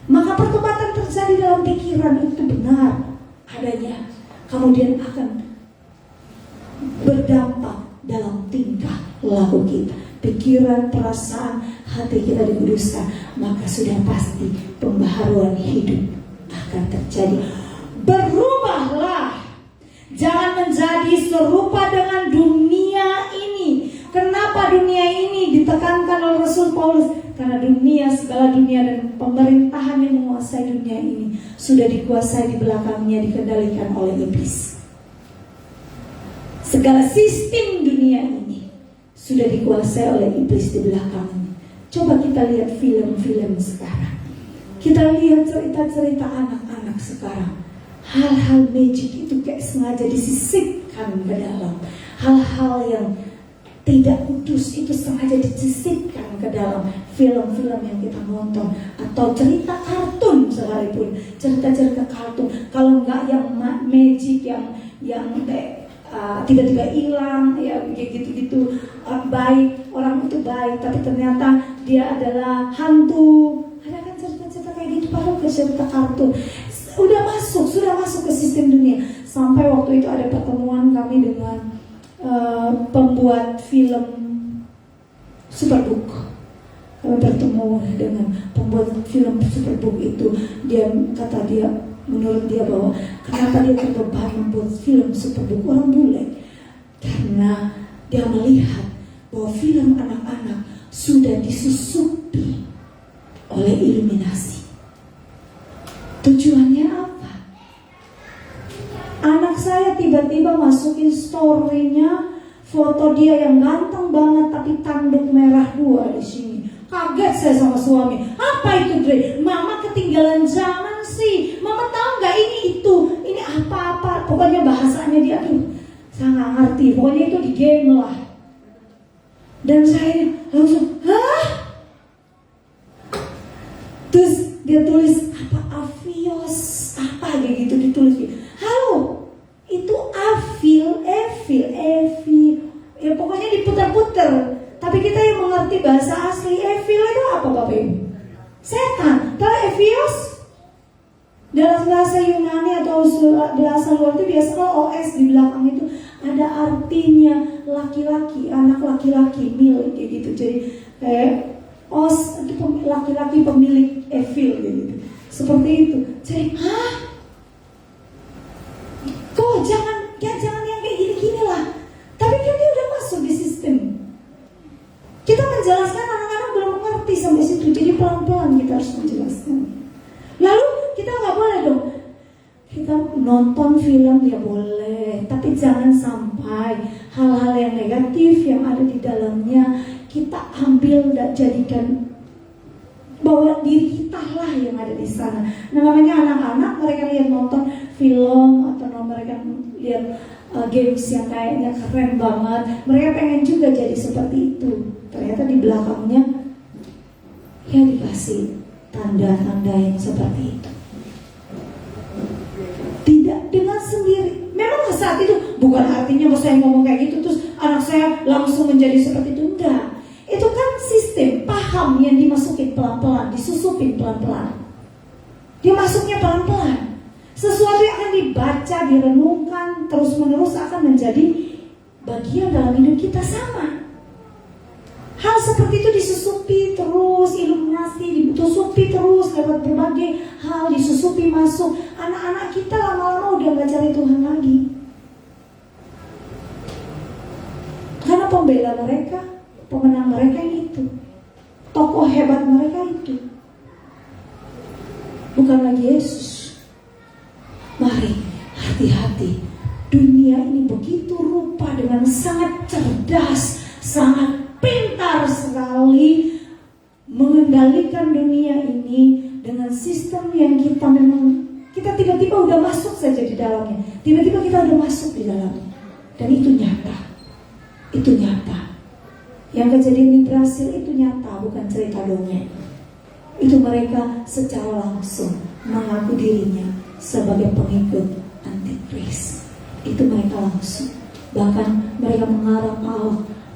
Maka pertobatan terjadi dalam pikiran itu benar adanya. Kemudian akan berdampak dalam tingkah laku kita. Pikiran, perasaan, hati kita dikuduskan, maka sudah pasti pembaharuan hidup akan terjadi. Berubahlah. Jangan menjadi serupa dengan dunia ini. Kenapa dunia ini ditekankan oleh Rasul Paulus? Karena segala dunia dan pemerintahan yang menguasai dunia ini sudah dikuasai di belakangnya, dikendalikan oleh iblis. Segala sistem dunia ini sudah dikuasai oleh iblis di belakangnya. Coba kita lihat film-film sekarang. Kita lihat cerita-cerita anak-anak sekarang. Hal-hal magic itu kayak sengaja disisipkan ke dalam. Hal-hal yang tidak kudus itu sengaja disisipkan ke dalam film-film yang kita nonton. Atau cerita kartun sekalipun. Cerita-cerita kartun. Kalau enggak yang magic, yang tiba-tiba hilang, ya gitu-gitu. Baik, orang itu baik, tapi ternyata dia adalah hantu. Ada kan cerita-cerita kayak gitu, padahal ke cerita kartun. Sudah masuk ke sistem dunia. Sampai waktu itu ada pertemuan kami dengan pembuat film Superbook. Kami bertemu dengan pembuat film Superbook itu. Menurut dia bahwa kenapa dia terbeban membuat film Superbook orang bule? Karena dia melihat bahwa film anak-anak sudah disusupi oleh iluminasi. Tujuannya apa? Anak saya tiba-tiba masukin story-nya foto dia yang ganteng banget tapi tanduk merah 2 di sini. Kaget saya sama suami. Apa itu, Dre? Mama ketinggalan zaman sih. Mama tahu nggak ini itu? Ini apa-apa? Pokoknya bahasanya dia tuh saya nggak ngerti. Pokoknya itu di game lah. Dan saya langsung, hah? Terus dia tulis apa Avios, apa kayak gitu ditulis gitu. Halo, itu Evi. Ya pokoknya diputar-putar. Tapi kita yang mengerti bahasa asli, Evil itu apa Bapak Ibu? Setan. Kalau Evios dalam bahasa Yunani atau bahasa luar itu biasa kalau OS di belakang itu ada artinya laki-laki, anak laki-laki, mil kayak gitu. Jadi os itu laki-laki pemilik Evil gitu. Seperti itu. Jadi, kok jangan yang kayak gini-gini lah. Tapi kan dia udah masuk di sistem. Kita menjelaskan anak-anak belum mengerti sampai situ. Jadi pelan-pelan kita harus menjelaskan. Lalu kita nggak boleh dong. Kita nonton film ya boleh, tapi jangan sampai hal-hal yang negatif yang ada di dalamnya kita ambil dan jadikan bahwa diri kita lah yang ada di sana. Nah namanya anak-anak, mereka lihat nonton film atau mereka lihat games yang kayaknya keren banget, mereka pengen juga jadi seperti itu. Ternyata di belakangnya ya dikasih tanda-tanda yang seperti itu. Tidak dengan sendiri. Memang saat itu bukan artinya bahwa saya ngomong kayak gitu terus anak saya langsung menjadi seperti itu. Enggak. Itu kan sistem paham yang dimasukin pelan-pelan, disusupin pelan-pelan. Dia masuknya pelan-pelan. Sesuatu yang akan dibaca, direnungkan terus-menerus akan menjadi bagian dalam hidup kita sama. Hal seperti itu disusupi terus, iluminasi disusupi terus lewat berbagai hal, disusupi masuk. Anak-anak kita lama-lama udah gak cari Tuhan lagi. Karena pembela mereka, pemenang mereka itu, tokoh hebat mereka itu bukan lagi Yesus. Mari hati-hati. Dunia ini begitu rupa dengan sangat cerdas, sangat pintar sekali mengendalikan dunia ini dengan sistem yang kita tiba-tiba udah masuk saja di dalamnya. Tiba-tiba kita udah masuk di dalamnya. Dan itu nyata. Itu nyata. Yang kejadian di Brasil itu nyata, bukan cerita dongeng. Itu mereka secara langsung mengaku dirinya sebagai pengikut Antikris. Itu mereka langsung. Bahkan mereka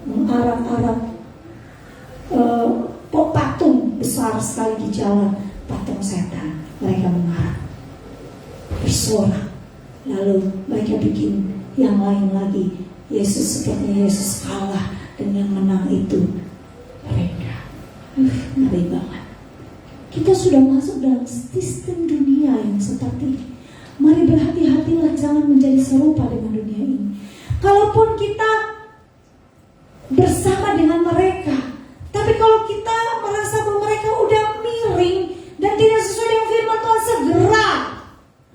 mengarak-arak patung besar sekali di jalan, patung setan. Mereka mengarah, bersorak, lalu mereka bikin yang lain lagi. Yesus, sepertinya Yesus kalah dan yang menang itu mereka. Ngeri banget. Kita sudah masuk dalam sistem dunia yang seperti ini. Mari berhati-hatilah, jangan menjadi serupa dengan dunia ini. Kalaupun kita bersama dengan mereka, tapi kalau kita merasa bahwa mereka udah miring dan tidak sesuai dengan firman Tuhan, segera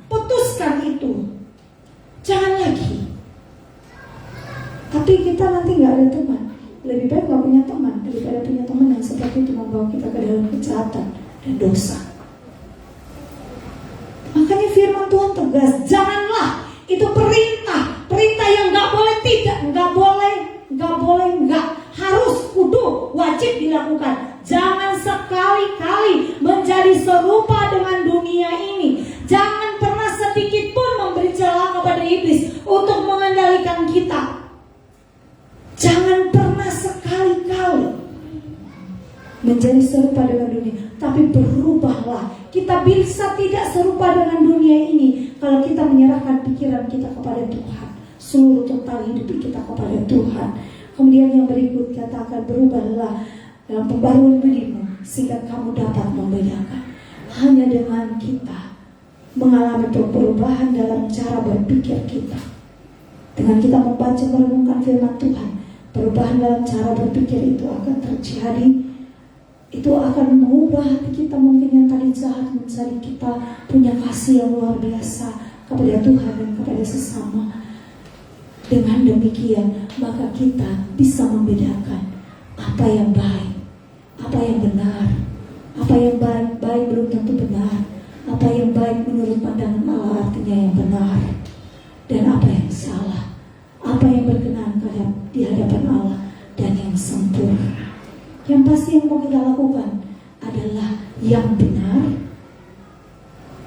putuskan itu. Jangan lagi. Tapi kita nanti gak ada teman. Lebih baik gak punya teman daripada punya teman yang seperti itu membawa kita ke dalam kejahatan dan dosa. Makanya firman Tuhan tegas, janganlah. Itu perintah yang gak boleh tidak, gak boleh enggak, harus, kudu, wajib dilakukan. Jangan sekali-kali menjadi serupa dengan dunia ini. Jangan pernah sedikit pun memberi celah kepada iblis untuk mengendalikan kita. Jangan pernah sekali-kali menjadi serupa dengan dunia, tapi berubahlah. Kita bisa tidak serupa dengan dunia ini kalau kita menyerahkan pikiran kita kepada Tuhan, seluruh total hidup kita kepada Tuhan. Kemudian yang berikut katakan, berubahlah dalam pembaruan budimu sehingga kamu dapat membedakan. Hanya dengan kita mengalami perubahan dalam cara berpikir kita, dengan kita membaca merenungkan firman Tuhan, perubahan dalam cara berpikir itu akan terjadi. Itu akan mengubah hati kita mungkin yang tadi jahat menjadi kita punya kasih yang luar biasa kepada Tuhan dan kepada sesama. Dengan demikian maka kita bisa membedakan apa yang baik, apa yang benar. Apa yang baik belum tentu benar. Apa yang baik menurut pandangan Allah artinya yang benar. Dan apa yang salah, apa yang berkenan di hadapan Allah dan yang sempurna. Yang pasti yang mau kita lakukan adalah yang benar,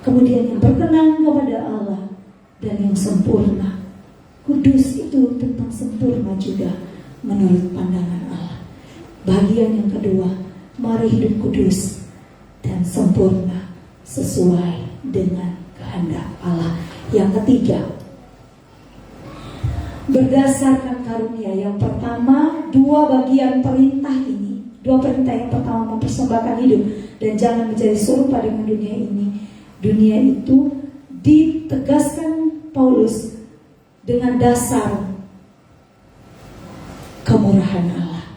kemudian yang berkenan kepada Allah dan yang sempurna. Kudus itu tentang sempurna juga menurut pandangan Allah. Bagian yang kedua, mari hidup kudus dan sempurna sesuai dengan kehendak Allah. Yang ketiga, berdasarkan karunia. Yang pertama, dua bagian perintah ini. Dua perintah, yang pertama mempersembahkan hidup dan jangan menjadi serupa dengan dunia ini. Dunia itu ditegaskan Paulus dengan dasar kemurahan Allah,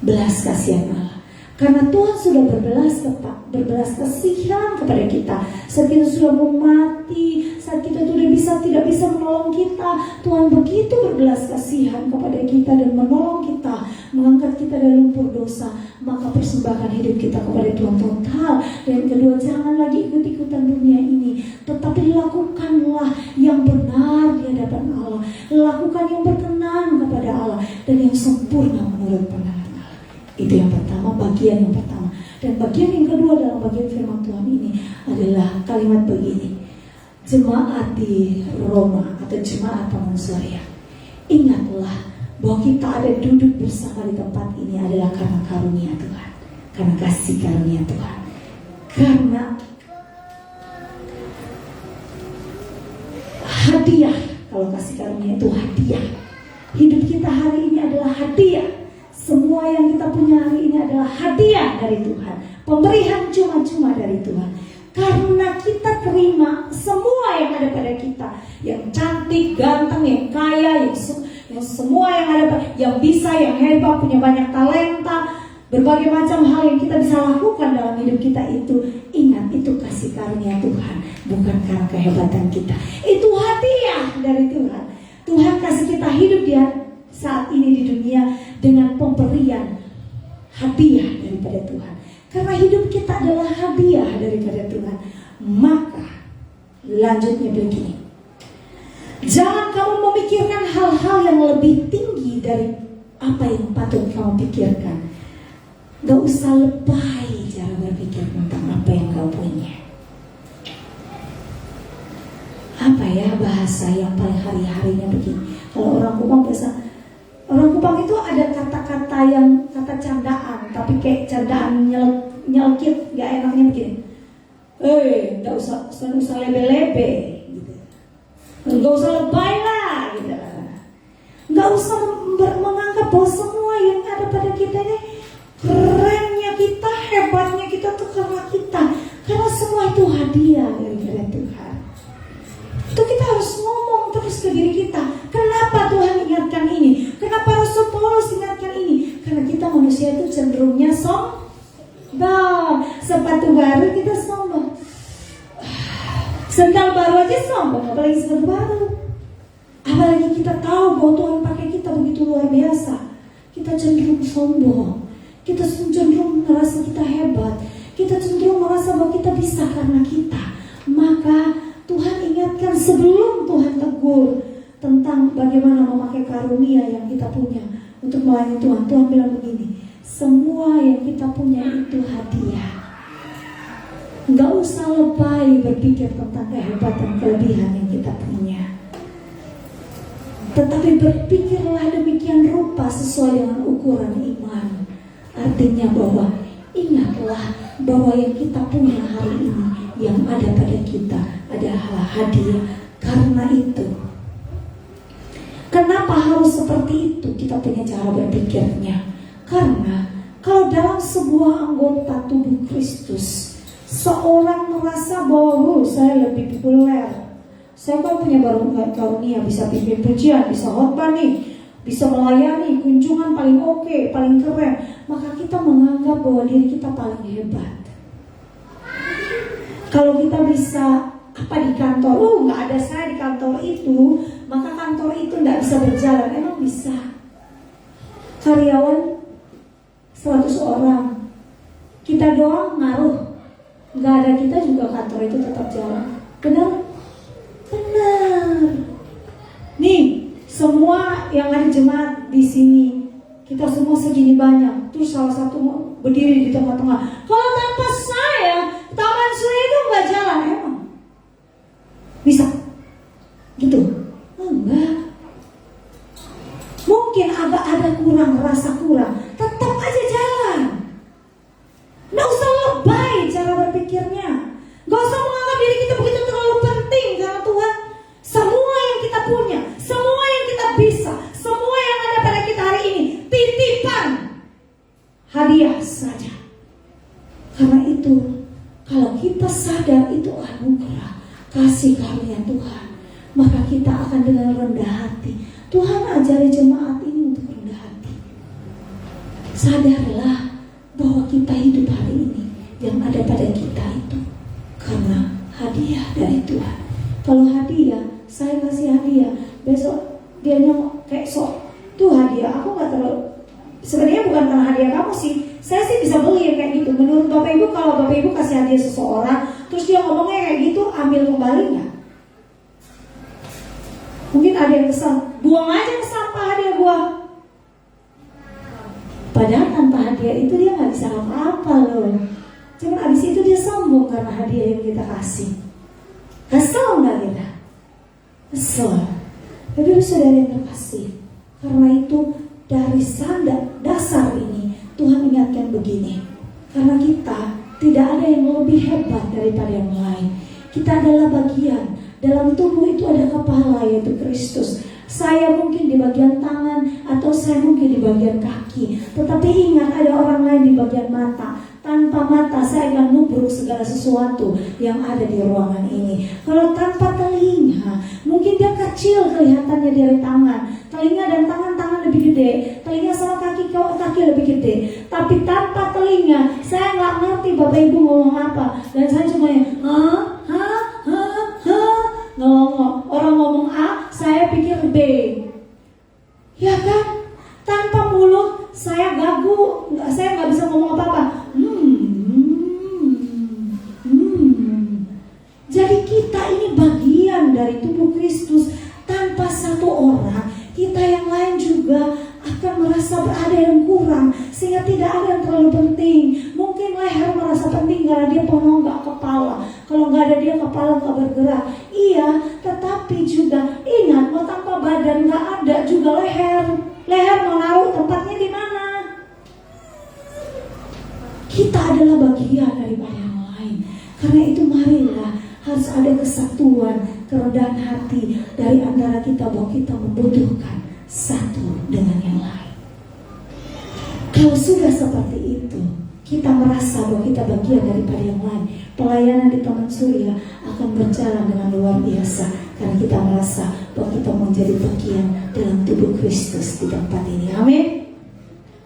belas kasihan Allah. Karena Tuhan sudah berbelas kasihan kepada kita. Saat kita sudah mau mati, saat kita tidak bisa menolong kita, Tuhan begitu berbelas kasihan kepada kita dan menolong kita, mengangkat kita dari lumpur dosa. Maka persembahkan hidup kita kepada Tuhan total. Dan kedua, jangan lagi ikut-ikutan dunia ini, tetapi lakukanlah yang benar di hadapan Allah. Lakukan yang berkenan kepada Allah dan yang sempurna menurut pandangan Allah. Itu yang pertama, bagian yang pertama. Dan bagian yang kedua dalam bagian firman Tuhan ini adalah kalimat begini. Jemaat di Roma atau jemaat Taman Surya, ingatlah bahwa kita ada duduk bersama di tempat ini adalah karena karunia Tuhan, karena kasih karunia Tuhan, karena hadiah. Kalau kasih karunia itu hadiah. Hidup kita hari ini adalah hadiah. Semua yang kita punya hari ini adalah hadiah dari Tuhan, pemberian cuma-cuma dari Tuhan. Karena kita terima semua yang ada pada kita, yang cantik, ganteng, yang kaya, yang semua yang ada, yang bisa, yang hebat, punya banyak talenta, berbagai macam hal yang kita bisa lakukan dalam hidup kita itu. Ingat, itu kasih karunia Tuhan, bukan karena kehebatan kita. Itu hadiah dari Tuhan. Tuhan kasih kita hidup dia saat ini di dunia dengan pemberian hadiah daripada Tuhan. Karena hidup kita adalah hadiah daripada Tuhan. Maka lanjutnya begini, jangan kamu memikirkan hal-hal yang lebih tinggi dari apa yang patut kamu pikirkan. Gak usah lebay cara berpikir tentang apa yang kau punya. Apa ya bahasa yang paling hari-harinya begini. Kalau orang Kupang biasa, orang Kupang itu ada kata-kata yang kata candaan, tapi kayak candaan nyelkit, gak enaknya begini. Gak usah lebe-lebe gitu. Gak usah lebay lah gitu. Gak usah menganggap bahwa semua yang ada pada kita ini kerennya kita, hebatnya kita tuh karena kita. Karena semua itu hadiah dari Tuhan. Itu kita harus ngomong terus ke diri kita. Kenapa Tuhan ingatkan ini? Kenapa Rasul Paulus ingatkan ini? Karena kita manusia itu cenderungnya sombong. Sepatu baru kita sombong. Sendal baru aja sombong, apalagi sepatu baru. Apalagi kita tahu bahwa Tuhan pakai kita begitu luar biasa. Kita cenderung sombong. Kita cenderung merasa kita hebat. Kita cenderung merasa bahwa kita bisa karena kita. Maka Tuhan ingatkan sebelum Tuhan tegur tentang bagaimana memakai karunia yang kita punya untuk melayani Tuhan. Tuhan bilang begini, semua yang kita punya itu hadiah. Gak usah lebay berpikir tentang kehebatan kelebihan yang kita punya, tetapi berpikirlah demikian rupa sesuai dengan ukuran iman. Artinya bahwa ingatlah bahwa yang kita punya hari ini, yang ada pada kita adalah hadiah. Karena itu, kenapa harus seperti itu kita punya cara berpikirnya? Karena kalau dalam sebuah anggota tubuh Kristus, seorang merasa bahwa saya lebih populer, saya kan punya karunia, bisa pimpin pujian, bisa khotbah nih, bisa melayani, kunjungan paling oke, paling keren, maka kita menganggap bahwa diri kita paling hebat. Kalau kita bisa di kantor, nggak ada saya di kantor itu, maka kantor itu nggak bisa berjalan. Emang bisa? Karyawan 100 orang, kita doang ngaruh, nggak ada kita juga kantor itu tetap jalan. Benar? Benar. Nih, semua yang ada jemaat di sini, kita semua segini banyak, terus salah satu berdiri di tengah-tengah. Kalau tanpa saya, Taman Surya itu nggak jalan, emang bisa? Gitu? Enggak. Mungkin agak ada kurang, rasa kurang, tetap aja jalan. Nggak usah lebay cara berpikirnya. Nggak usah menganggap diri kita begitu terlalu penting karena Tuhan. Semua yang kita punya, semua yang kita bisa, semua yang ada pada kita hari ini titipan, hadiah saja. Karena itu, kalau kita sadar itu anugerah, kasih karunia Tuhan, maka kita akan dengan rendah hati. Tuhan ajari jemaat ini untuk rendah hati. Sadarlah bahwa kita hidup hari ini, yang ada pada kita itu karena hadiah dari Tuhan. Kalau hadiah, saya kasih hadiah, besok dia nyamuk kayak sok, tuh hadiah, aku gak terlalu, sebenarnya bukan karena hadiah kamu sih, saya sih bisa beli kayak gitu. Menurut Bapak Ibu, kalau Bapak Ibu kasih hadiah seseorang, terus dia ngomongnya kayak gitu, ambil kembali gak? Mungkin ada yang kesal, buang aja ke sampah hadiah gua. Padahal tanpa hadiah itu dia gak bisa apa-apa loh. Cuma abis itu dia sombong karena hadiah yang kita kasih. Kesel gak kita? Kesel. Bapak saudara yang terkasih, karena itu dari dasar ini Tuhan ingatkan begini, karena kita tidak ada yang lebih hebat daripada yang lain. Kita adalah bagian, dalam tubuh itu ada kepala yaitu Kristus. Saya mungkin di bagian tangan atau saya mungkin di bagian kaki, tetapi ingat ada orang lain di bagian mata. Tanpa mata saya akan nubruk segala sesuatu yang ada di ruangan ini. Kalau tanpa telinga, mungkin dia kecil kelihatannya dari tangan. Telinga dan tangan lebih gede, telinga sama kaki lebih gede. Tapi tanpa telinga, saya nggak ngerti Bapak Ibu ngomong apa. Dan saya cuma ngomong. Orang ngomong A, saya pikir B. Ya kan? Tanpa mulut, saya gagu, saya nggak bisa ngomong apa-apa. Jadi kita ini bagian dari tubuh Kristus. Tanpa satu orang, kita yang lain juga akan merasa berada yang kurang, sehingga tidak ada yang terlalu penting. Mungkin leher merasa penting karena dia penonggak kepala. Kalau nggak ada dia, kepala nggak bergerak. Iya, tetapi juga ingat, mau tanpa badan nggak ada juga leher. Leher mau naruh tempatnya di mana? Kita adalah bagian daripada yang lain. Karena itu marilah harus ada kesatuan, kerendahan hati dari antara kita bahwa kita membutuhkan satu dengan yang lain. Kalau sudah seperti itu, kita merasa bahwa kita bagian daripada yang lain, pelayanan di Taman Surya akan berjalan dengan luar biasa. Karena kita merasa bahwa kita menjadi bagian dalam tubuh Kristus di tempat ini. Amin.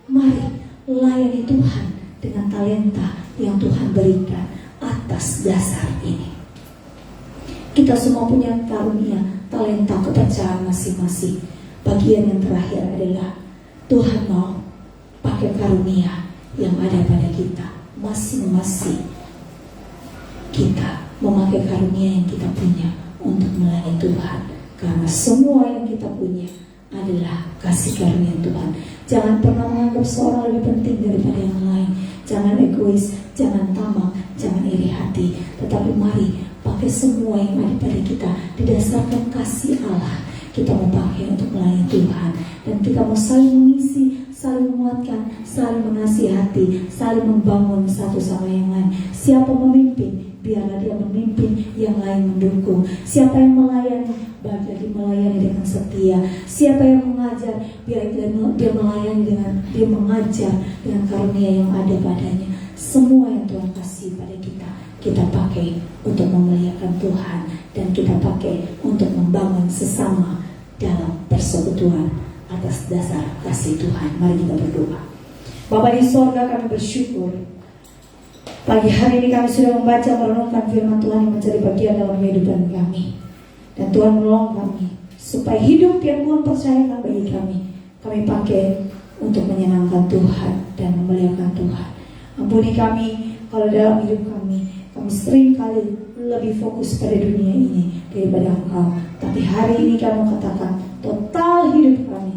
Mari layani Tuhan dengan talenta yang Tuhan berikan atas dasar ini. Kita semua punya karunia, talenta, kepercayaan masing-masing. Bagian yang terakhir adalah Tuhan mau pakai karunia yang ada pada kita. Masing-masing kita memakai karunia yang kita punya untuk melayani Tuhan. Karena semua yang kita punya adalah kasih karunia Tuhan. Jangan pernah menganggap seorang lebih penting daripada yang lain. Jangan egois, jangan tamak, jangan iri hati. Tetapi mari pakai semua yang ada pada kita didasarkan kasih Allah. Kita mau pakai untuk melayani Tuhan. Dan kita mau saling mengisi, saling menguatkan, saling menasihati, saling membangun satu sama yang lain. Siapa memimpin, biarlah dia memimpin, yang lain mendukung. Siapa yang melayani, biarlah dia melayani dengan setia. Siapa yang mengajar, biarlah dia melayani dengan, dia mengajar dengan karunia yang ada padanya. Semua yang Tuhan kasih pada kita, kita pakai untuk memuliakan Tuhan. Dan kita pakai untuk membangun sesama dalam persekutuan atas dasar kasih Tuhan. Mari kita berdoa. Bapa di sorga, kami bersyukur pagi hari ini kami sudah membaca merenungkan firman Tuhan yang menjadi bagian dalam kehidupan kami. Dan Tuhan menolong kami supaya hidup yang Tuhan percayakan bagi kami, kami pakai untuk menyenangkan Tuhan dan memuliakan Tuhan. Ampuni kami kalau dalam hidup kami sering kali lebih fokus pada dunia ini daripada Engkau. Tapi hari ini kami katakan total hidup kami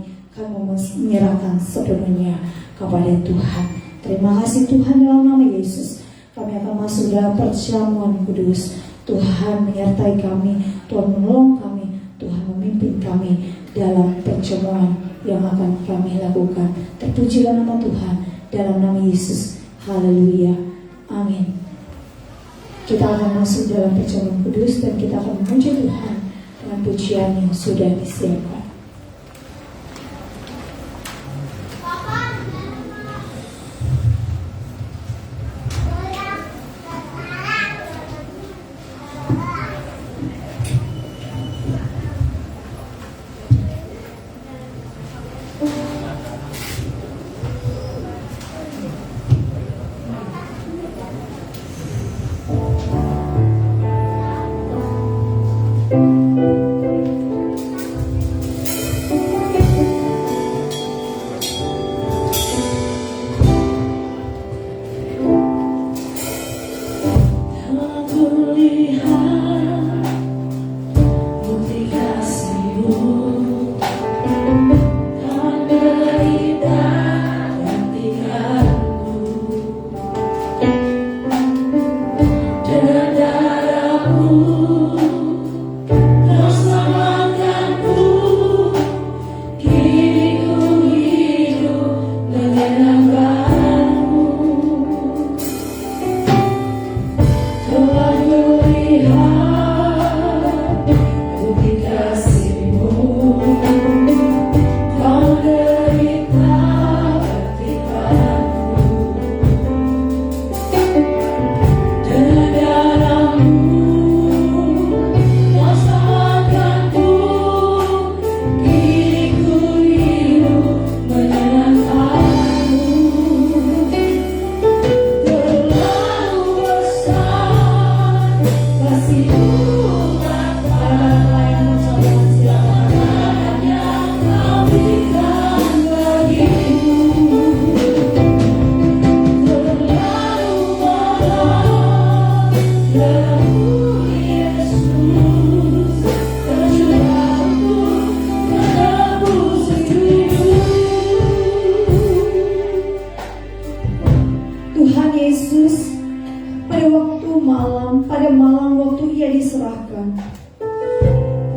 menyerahkan sepenuhnya kepada Tuhan. Terima kasih Tuhan, dalam nama Yesus kami akan masuk dalam perjamuan kudus. Tuhan menyertai kami, Tuhan menolong kami, Tuhan memimpin kami dalam perjamuan yang akan kami lakukan. Terpujilah nama Tuhan, dalam nama Yesus. Haleluya. Amin. Kita akan masuk dalam perjamuan kudus dan kita akan memuji Tuhan dengan pujian yang sudah disiapkan.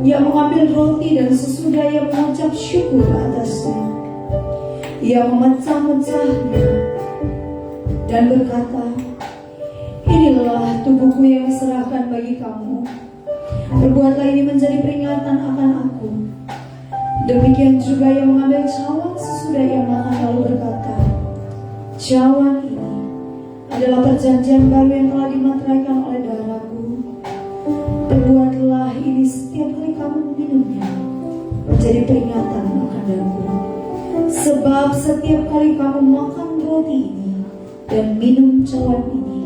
Ia mengambil roti dan sesudah ia mengucap syukur atasnya, ia memecah-mecahnya dan berkata, "Inilah tubuhku yang diserahkan bagi kamu. Perbuatlah ini menjadi peringatan akan aku." Demikian juga ia mengambil cawan sesudah ia makan lalu berkata, "Cawan ini adalah perjanjian baru yang telah dimateraikan oleh darahku. Perbuatlah ini setiap kali kamu meminumnya menjadi peringatan akan aku. Sebab setiap kali kamu makan roti ini dan minum cawan ini,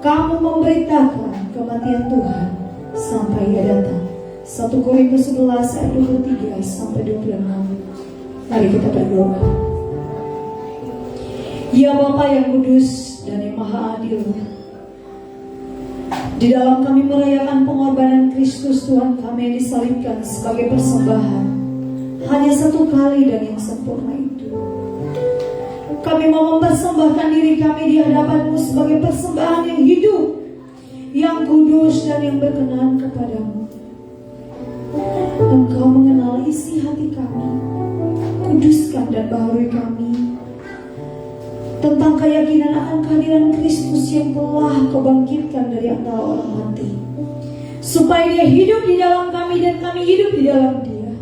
kamu memberitakan kematian Tuhan sampai ia datang." 1 Korintus 11 ayat 23 sampai 26. Mari kita berdoa. Ya Bapa yang kudus dan yang maha adil, di dalam kami merayakan pengorbanan Kristus Tuhan kami yang disalibkan sebagai persembahan hanya satu kali dan yang sempurna itu, kami mau mempersembahkan diri kami di hadapan-Mu sebagai persembahan yang hidup, yang kudus dan yang berkenan kepadamu. Engkau mengenal isi hati kami, kuduskan dan baharui kami tentang keyakinan akan kehadiran Kristus yang telah Kau bangkitkan dari antara orang mati, supaya Dia hidup di dalam kami dan kami hidup di dalam Dia.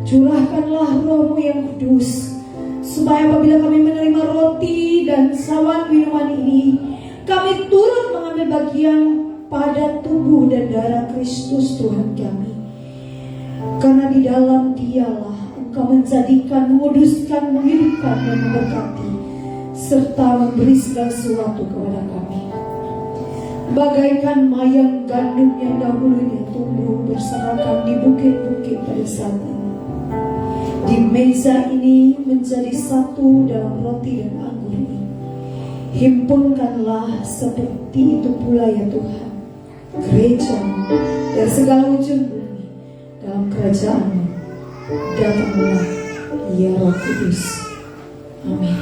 Curahkanlah Roh-Mu yang kudus, supaya apabila kami menerima roti dan cawan minuman ini, kami turut mengambil bagian pada tubuh dan darah Kristus Tuhan kami. Karena di dalam Dialah Engkau menjadikan, menguduskan, menghidupkan dan memberkati, serta memberi segala sesuatu kepada kami. Bagaikan mayang gandum yang dahulunya tumbuh berserakan di bukit-bukit pada saat ini, di meja ini menjadi satu dalam roti dan anggur ini. Himpunkanlah seperti itu pula ya Tuhan gereja-Mu dan segala ujung bumi dalam kerajaan-Mu. Datanglah ya Roh Kudus. Amin.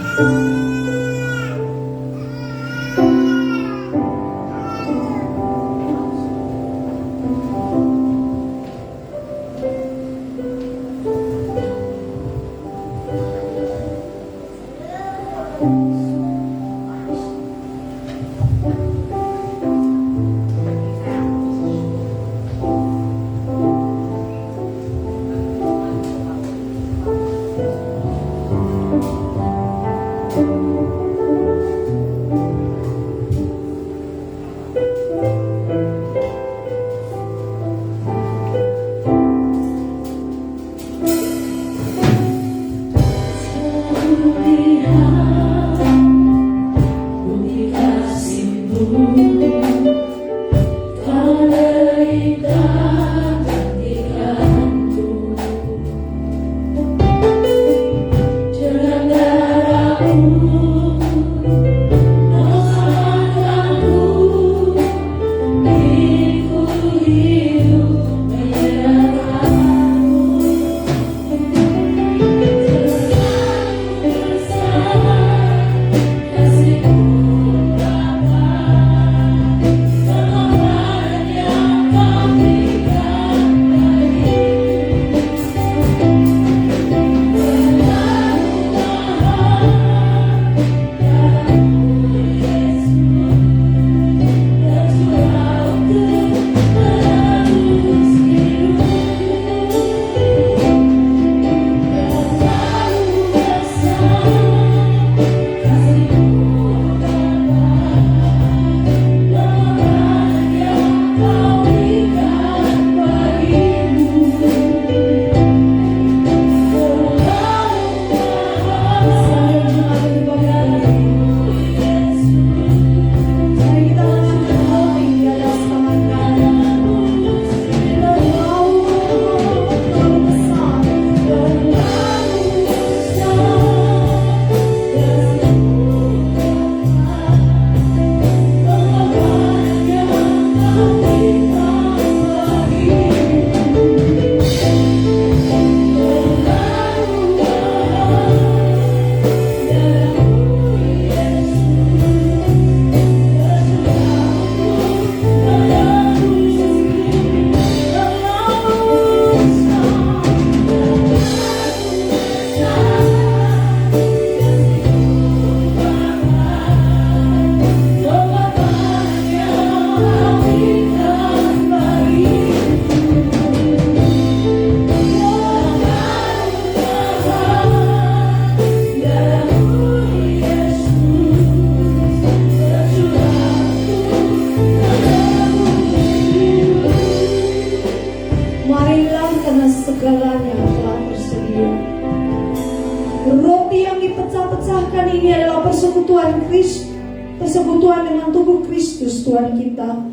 persekutuan dengan tubuh Kristus Tuhan kita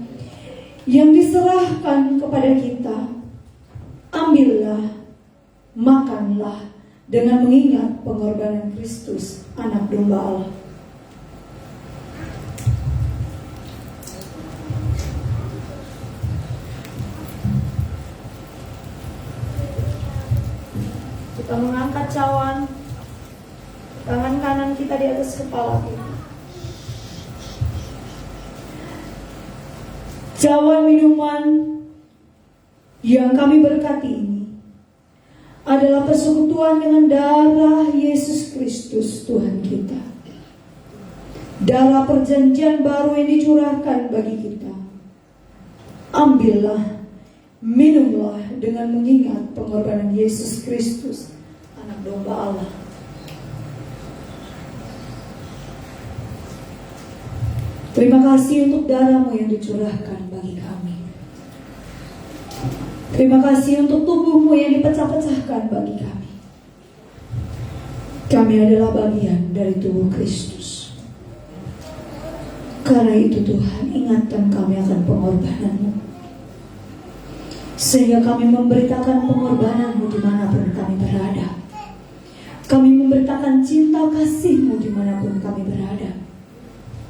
yang diserahkan kepada kita. Ambillah, makanlah dengan mengingat pengorbanan Kristus, anak domba Allah. Kita mengangkat cawan, tangan kanan kita di atas kepala kita. Cawan minuman yang kami berkati ini adalah persekutuan dengan darah Yesus Kristus Tuhan kita. Darah perjanjian baru yang dicurahkan bagi kita. Ambillah, minumlah dengan mengingat pengorbanan Yesus Kristus, anak domba Allah. Terima kasih untuk darah-Mu yang dicurahkan bagi kami. Terima kasih untuk tubuh-Mu yang dipecah-pecahkan bagi kami. Kami adalah bagian dari tubuh Kristus. Karena itu Tuhan, ingatkan kami akan pengorbanan-Mu, sehingga kami memberitakan pengorbanan-Mu dimanapun kami berada. Kami memberitakan cinta kasih-Mu dimanapun kami berada.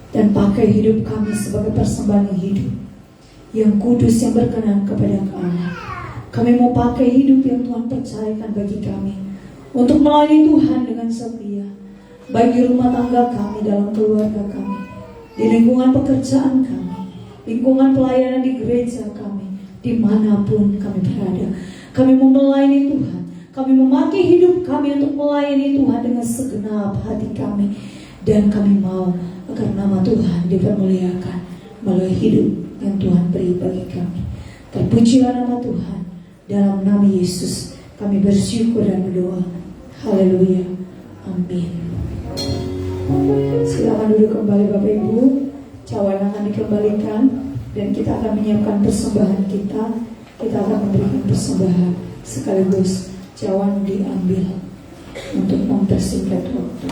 Dan pakai hidup kami sebagai persembahan yang hidup, yang kudus, yang berkenan kepada Allah. Kami mau pakai hidup yang Tuhan percayakan bagi kami untuk melayani Tuhan dengan setia, baik di rumah tangga kami, dalam keluarga kami, di lingkungan pekerjaan kami, lingkungan pelayanan di gereja kami, dimanapun kami berada. Kami mau melayani Tuhan. Kami memakai hidup kami untuk melayani Tuhan dengan segenap hati kami. Dan kami mau agar nama Tuhan dipermuliakan melalui hidup yang Tuhan beri bagi kami. Terpujilah nama Tuhan. Dalam nama Yesus kami bersyukur dan berdoa. Haleluya. Amin. Silakan duduk kembali Bapak Ibu. Cawan akan dikembalikan dan kita akan menyiapkan persembahan kita. Kita akan memberikan persembahan sekaligus cawan diambil untuk mempersingkat waktu.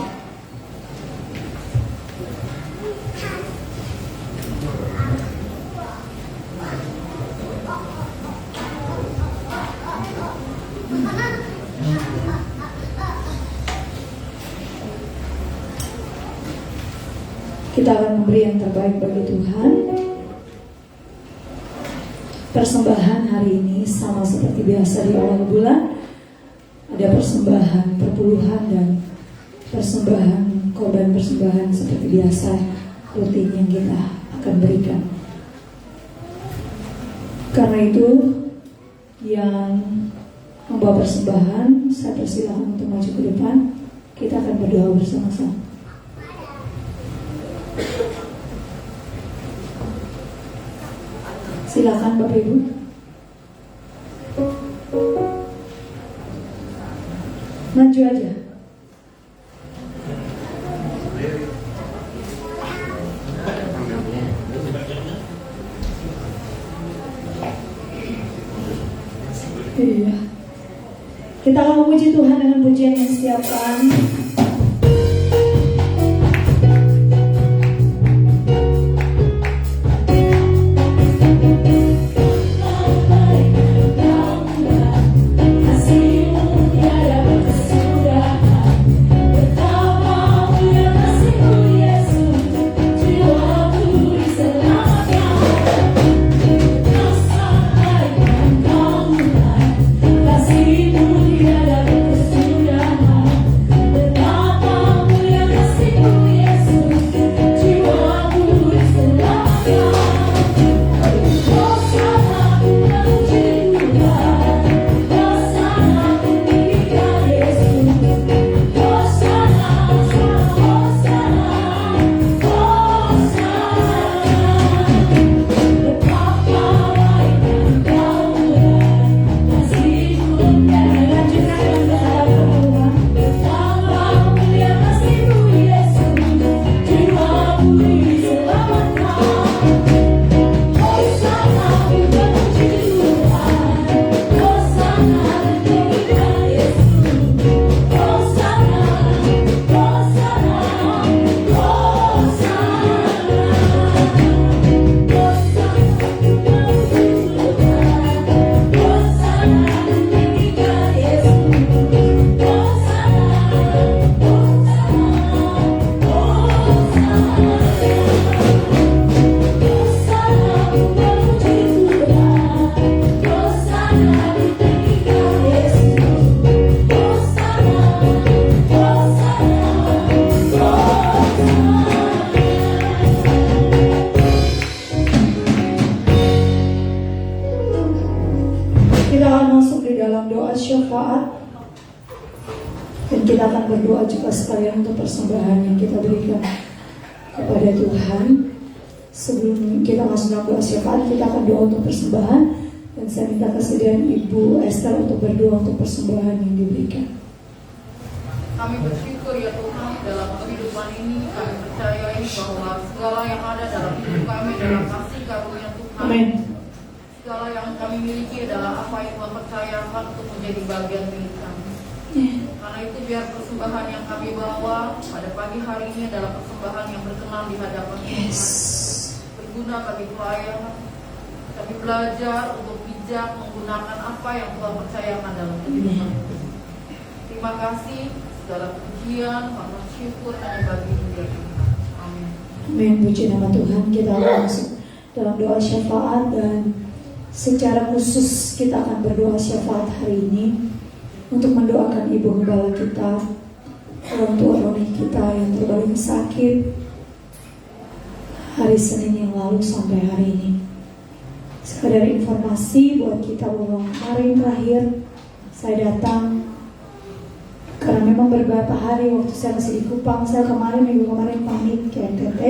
Kita akan memberi yang terbaik bagi Tuhan. Persembahan hari ini sama seperti biasa di awal bulan. Ada persembahan perpuluhan dan persembahan korban persembahan seperti biasa rutin yang kita akan berikan. Karena itu yang membawa persembahan, saya persilahkan untuk maju ke depan. Kita akan berdoa bersama-sama. Silakan Bapak Ibu. Maju aja. Iya. Kita akan memuji Tuhan dengan pujian yang disiapkan. Kasih-Mu tiada berkesudahan. Kita akan masuk di dalam doa syafaat. Dan kita akan berdoa juga sekalian untuk persembahan yang kita berikan kepada Tuhan. Sebelum kita masuk dalam doa syafaat, kita akan doa untuk persembahan. Dan saya minta kesediaan Ibu Esther untuk berdoa untuk persembahan yang diberikan. Kami bersyukur ya Tuhan dalam kehidupan ini kami percayai bahwa segala yang ada dalam hidup kami adalah kasih karunia Tuhan. Amin. Segala yang kami miliki adalah apa yang Tuhan percayakan untuk menjadi bagian milik kami. Karena itu biar persembahan yang kami bawa pada pagi hari ini adalah persembahan yang berkenan di hadapan Tuhan. Berguna bagi pelayanan. Kami belajar untuk bijak menggunakan apa yang Tuhan percayakan dalam kehidupan. Terima kasih. Segala pujian, karena syukur hanya bagi Dia. Amin. Amin. Puji nama Tuhan. Kita akan masuk dalam doa syafaat, dan secara khusus kita akan berdoa syafaat hari ini untuk mendoakan Ibu Gembala kita, orang tua rohani kita yang terbaring sakit hari Senin yang lalu sampai hari ini. Sekadar informasi buat kita bahwa kemarin terakhir saya datang, karena memang beberapa hari waktu saya masih di Kupang, saya minggu kemarin pamit ke NTT.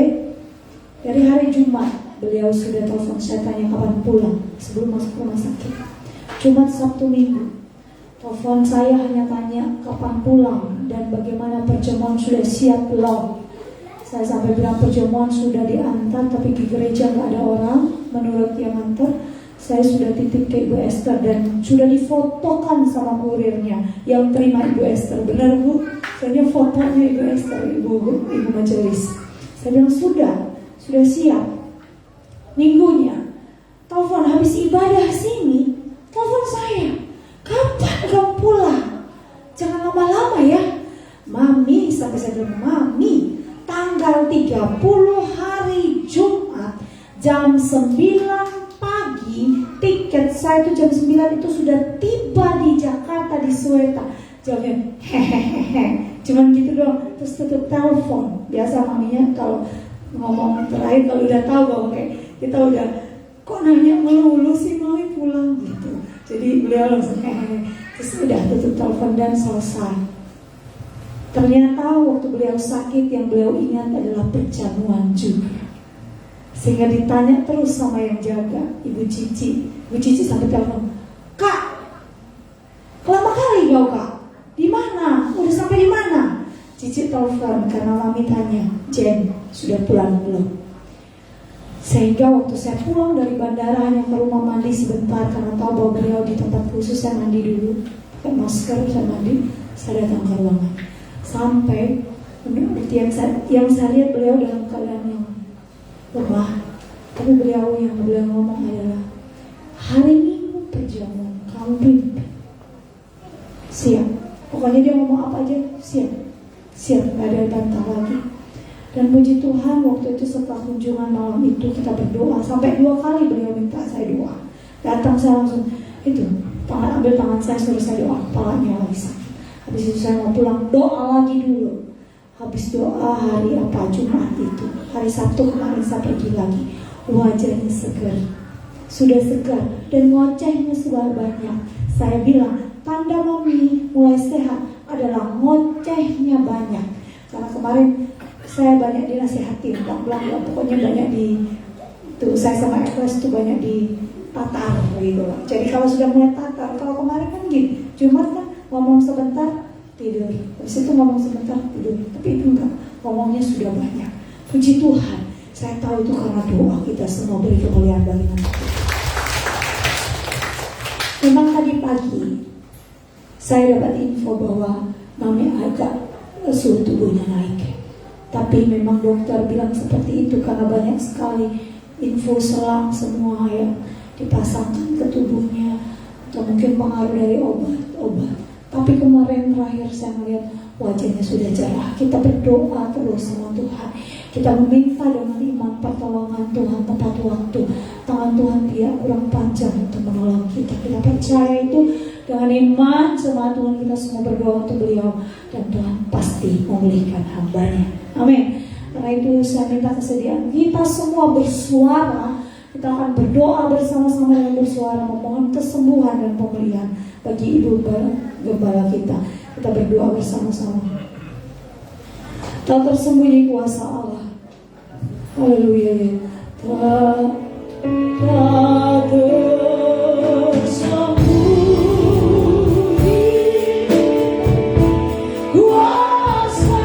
Dari hari Jumat beliau sudah telepon saya tanya kapan pulang sebelum masuk rumah sakit. Jumat, Sabtu, Minggu telepon saya hanya tanya kapan pulang dan bagaimana perjamuan sudah siap belum. Saya sampai bilang perjamuan sudah diantar, tapi di gereja nggak ada orang. Menurut yang antar, saya sudah titip ke Ibu Esther dan sudah difotokan sama kurirnya yang terima Ibu Esther. Benar Bu? Saya fotonya Ibu Esther, Ibu majelis. Saya bilang sudah siap. Minggunya telepon habis ibadah sini, telepon saya, kapan kamu pulang? Jangan lama-lama ya Mami. Sampai saya bilang, Mami, tanggal 30 hari Jumat jam 9 pagi, tiket saya itu jam 9 itu sudah tiba di Jakarta, di Sweta. Jawabnya hehehe, cuman gitu doang. Terus tutup telepon. Biasa maminya kalau ngomong terakhir kalau udah tahu bahwa kayak kita udah kok nanya melulu sih Mami pulang gitu. Jadi beliau langsung hehehe. Terus udah tutup telepon dan selesai. Ternyata waktu beliau sakit yang beliau ingat adalah perjamuan juga. Sehingga ditanya terus sama yang jaga, Ibu Cici. Ibu Cici sampai telepon, Kak, lama kali kau Kak, di mana? Udah sampai di mana? Cici telepon karena Mami tanya, Jen, sudah pulang belum? Sehingga waktu saya pulang dari bandara hanya ke rumah mandi sebentar karena tahu bahwa beliau di tempat khusus, saya mandi dulu, pakai masker, saya mandi, saya datang ke ruangan. Sampai yang saya lihat beliau dalam keadaan yang lemah, tapi beliau yang beliau ngomong adalah hari Minggu perjamuan kamu pimpin. Siap. Pokoknya dia ngomong apa aja siap, gak ada bantah lagi. Dan puji Tuhan waktu itu setelah kunjungan malam itu kita berdoa sampai 2 kali beliau minta saya doa. Datang saya langsung itu ambil tangan saya suruh saya doa, kepalanya lagi sakit. Habis itu saya mau pulang, doa lagi dulu. Habis doa hari apa Jumat itu, hari Sabtu kemarin saya pergi lagi, wajahnya segar, sudah segar dan ngocehnya sudah banyak. Saya bilang tanda Mami mulai sehat adalah ngocehnya banyak. Karena kemarin saya banyak dinasihatin, bilang pokoknya banyak di tuh saya sama Ekles tuh banyak di tatar gitu. Jadi kalau sudah mulai tatar, kalau kemarin kan gini, Jumat kan ngomong sebentar tidur, habis itu ngomong sebentar tidur, tapi itu enggak, ngomongnya sudah banyak. Puji Tuhan, saya tahu itu karena doa kita semua beri kemuliaan bagi nama Tuhan. Memang tadi pagi saya dapat info bahwa Mami agak suhu tubuhnya naik, tapi memang dokter bilang seperti itu karena banyak sekali info selang semua yang dipasangkan ke tubuhnya, atau mungkin pengaruh dari obat. Tapi kemarin terakhir saya melihat wajahnya sudah cerah. Kita berdoa terus sama Tuhan. Kita meminta dengan iman pertolongan Tuhan tepat waktu. Tangan Tuhan tidak kurang panjang untuk menolong kita. Kita percaya itu dengan iman sama Tuhan. Kita semua berdoa untuk beliau dan Tuhan pasti memulihkan hambanya. Amin. Karena itu saya minta kesediaan kita semua bersuara Kita akan berdoa bersama-sama dengan bersuara memohon kesembuhan dan pemulihan bagi Ibu Gembala kita. Kita berdoa bersama-sama. Tak tersembunyi kuasa Allah. Haleluya ya. Tak tersembunyi kuasa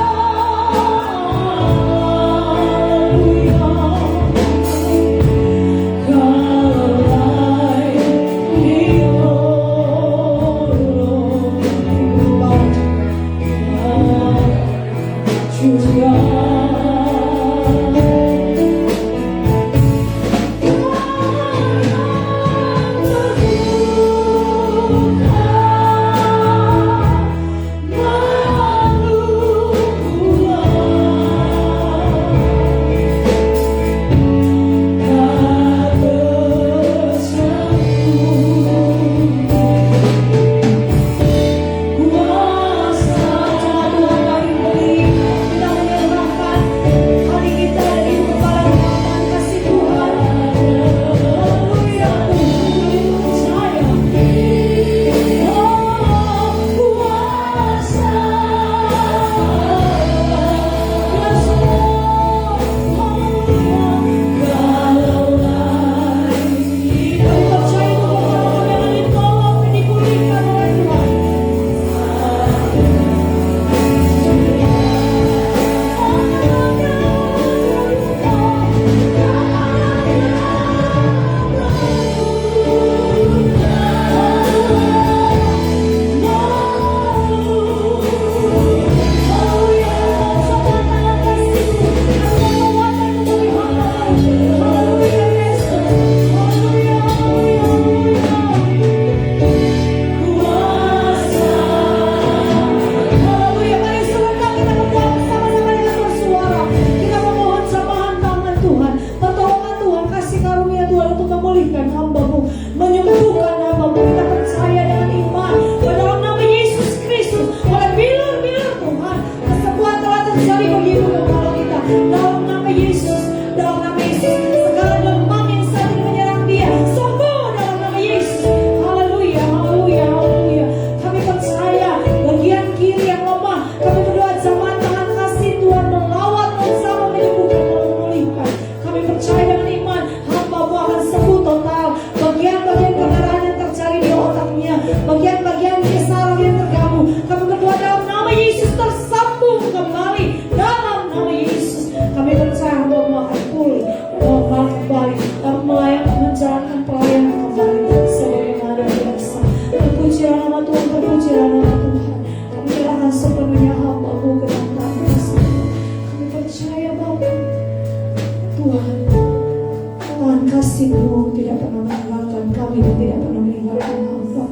kasih-Mu tidak pernah meninggalkan kami dan tidak pernah meninggalkan hamba.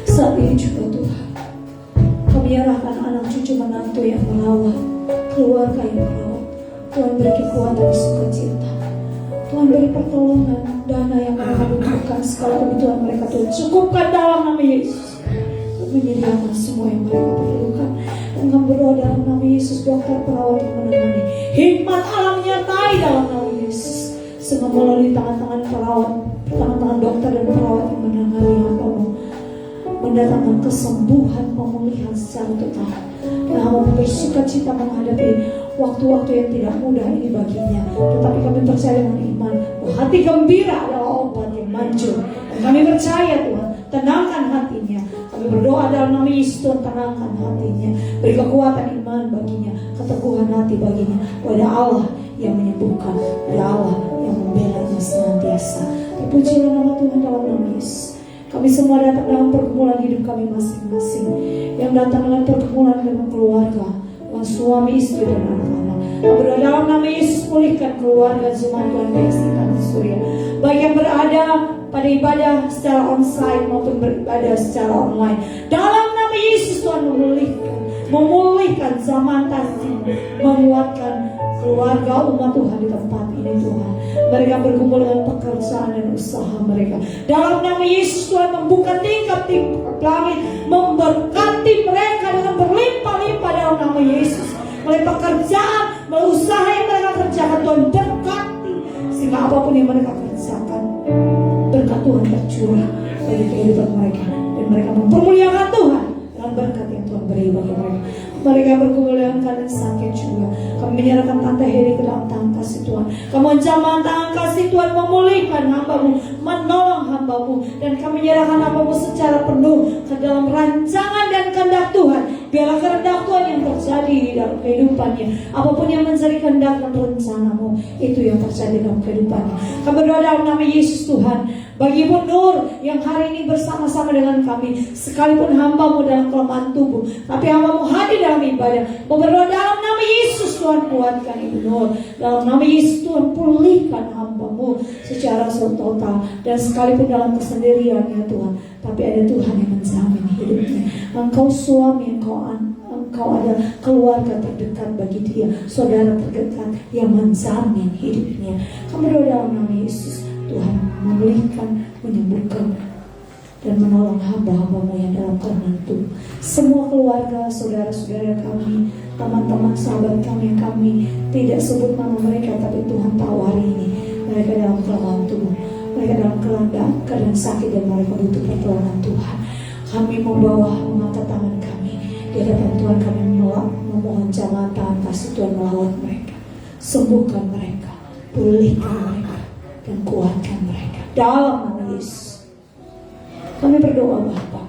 Saat ini juga Tuhan, kami arahkan anak cucu menantu yang merawat, keluarga yang merawat. Tuhan beri kekuatan sukacita. Tuhan beri pertolongan, dana yang mereka butuhkan, segala kebutuhan mereka Tuhan cukupkan dalam nama Yesus. Menyediakan semua yang mereka perlukan. Dan kami berdoa dalam nama Yesus, dokter perawat yang menangani, hikmat alam nyertai dalam nama Yesus. Sehingga melalui tangan-tangan perawat, tangan-tangan dokter dan perawat yang menangani hamba-Mu, mendatangkan kesembuhan, pemulihan secara total. Dan hamba bersukacita menghadapi waktu-waktu yang tidak mudah ini baginya. Tetapi kami percaya dengan iman bahwa hati gembira adalah obat yang manjur. Dan kami percaya Tuhan, tenangkan hatinya. Kami berdoa dalam nama Yesus, Tuhan tenangkan hatinya. Beri kekuatan iman baginya, keteguhan hati baginya. Pada Allah yang menyembuhkan, pada Allah yang membelanya senantiasa. Terpujilah nama Tuhan dalam nama Yesus. Kami semua datang dalam pergumulan hidup kami masing-masing. Yang datang dalam pergumulan dengan keluarga, dengan suami, istri, dan anak-anak. Kami berdoa dalam nama Yesus, pulihkan keluarga jemaat Tuhan BSD Tanah Surya. Baik yang berada pada ibadah secara onsite maupun beribadah secara online. Dalam nama Yesus Tuhan memulihkan zaman tasik, menguatkan keluarga umat Tuhan di tempat ini Tuhan. Mereka berkumpul dengan pekerjaan dan usaha mereka. Dalam nama Yesus Tuhan membuka tingkap-tingkap langit, memberkati mereka dengan berlimpah-limpah dalam nama Yesus. Mulai pekerjaan, mulai usaha yang mereka kerjakan Tuhan berkati. Sehingga apapun berkat Tuhan tercurah bagi kehidupan mereka, dan mereka mempermuliakan Tuhan dalam berkat yang Tuhan beri bagi mereka. Mereka berkumpul dengan keadaan sakit juga. Kami menyerahkan Tante Heri ke dalam tangan kasih Tuhan. Kamu jamaah tangan kasih Tuhan memulihkan hamba-Mu, menolong hamba-Mu, dan kami menyerahkan hamba-Mu secara penuh ke dalam rancangan dan kehendak Tuhan. Biarlah kehendak Tuhan yang terjadi di dalam kehidupannya. Apapun yang menjadi kehendak dan rencana-Mu, itu yang terjadi dalam kehidupannya. Kami berdoa dalam nama Yesus Tuhan, bagi Ibu Nur yang hari ini bersama-sama dengan kami, sekalipun hamba-Mu dalam kelemahan tubuh, tapi hamba-Mu hadir dalam ibadah. Berdoa dalam nama Yesus Tuhan, kuatkan Ibu Nur. Dalam nama Yesus Tuhan, pulihkan hamba-Mu secara total. Dan sekalipun dalam kesendirian ya Tuhan, tapi ada Tuhan yang menjamin hidupnya. Engkau suami, Engkau ada keluarga terdekat bagi dia, saudara terdekat yang menjamin hidupnya. Kami berdoa dalam nama Yesus, Tuhan memulihkan, menyembuhkan, dan menolong hamba-hamba-Mu yang dalam kelemahan tubuh. Semua keluarga, saudara-saudara kami, teman-teman, sahabat kami yang kami tidak sebut nama mereka, tapi Tuhan tahu hari ini mereka dalam kelemahan tubuh, mereka dalam keadaan sakit, dan mereka butuh pertolongan Tuhan. Kami mengangkat tangan kami di hadapan Tuhan. Kami memohon jamaah tangan kasih Tuhan melawat mereka, sembuhkan mereka, pulihkan mereka, dan kuatkan mereka dalam nama Yesus. Kami berdoa Bapa,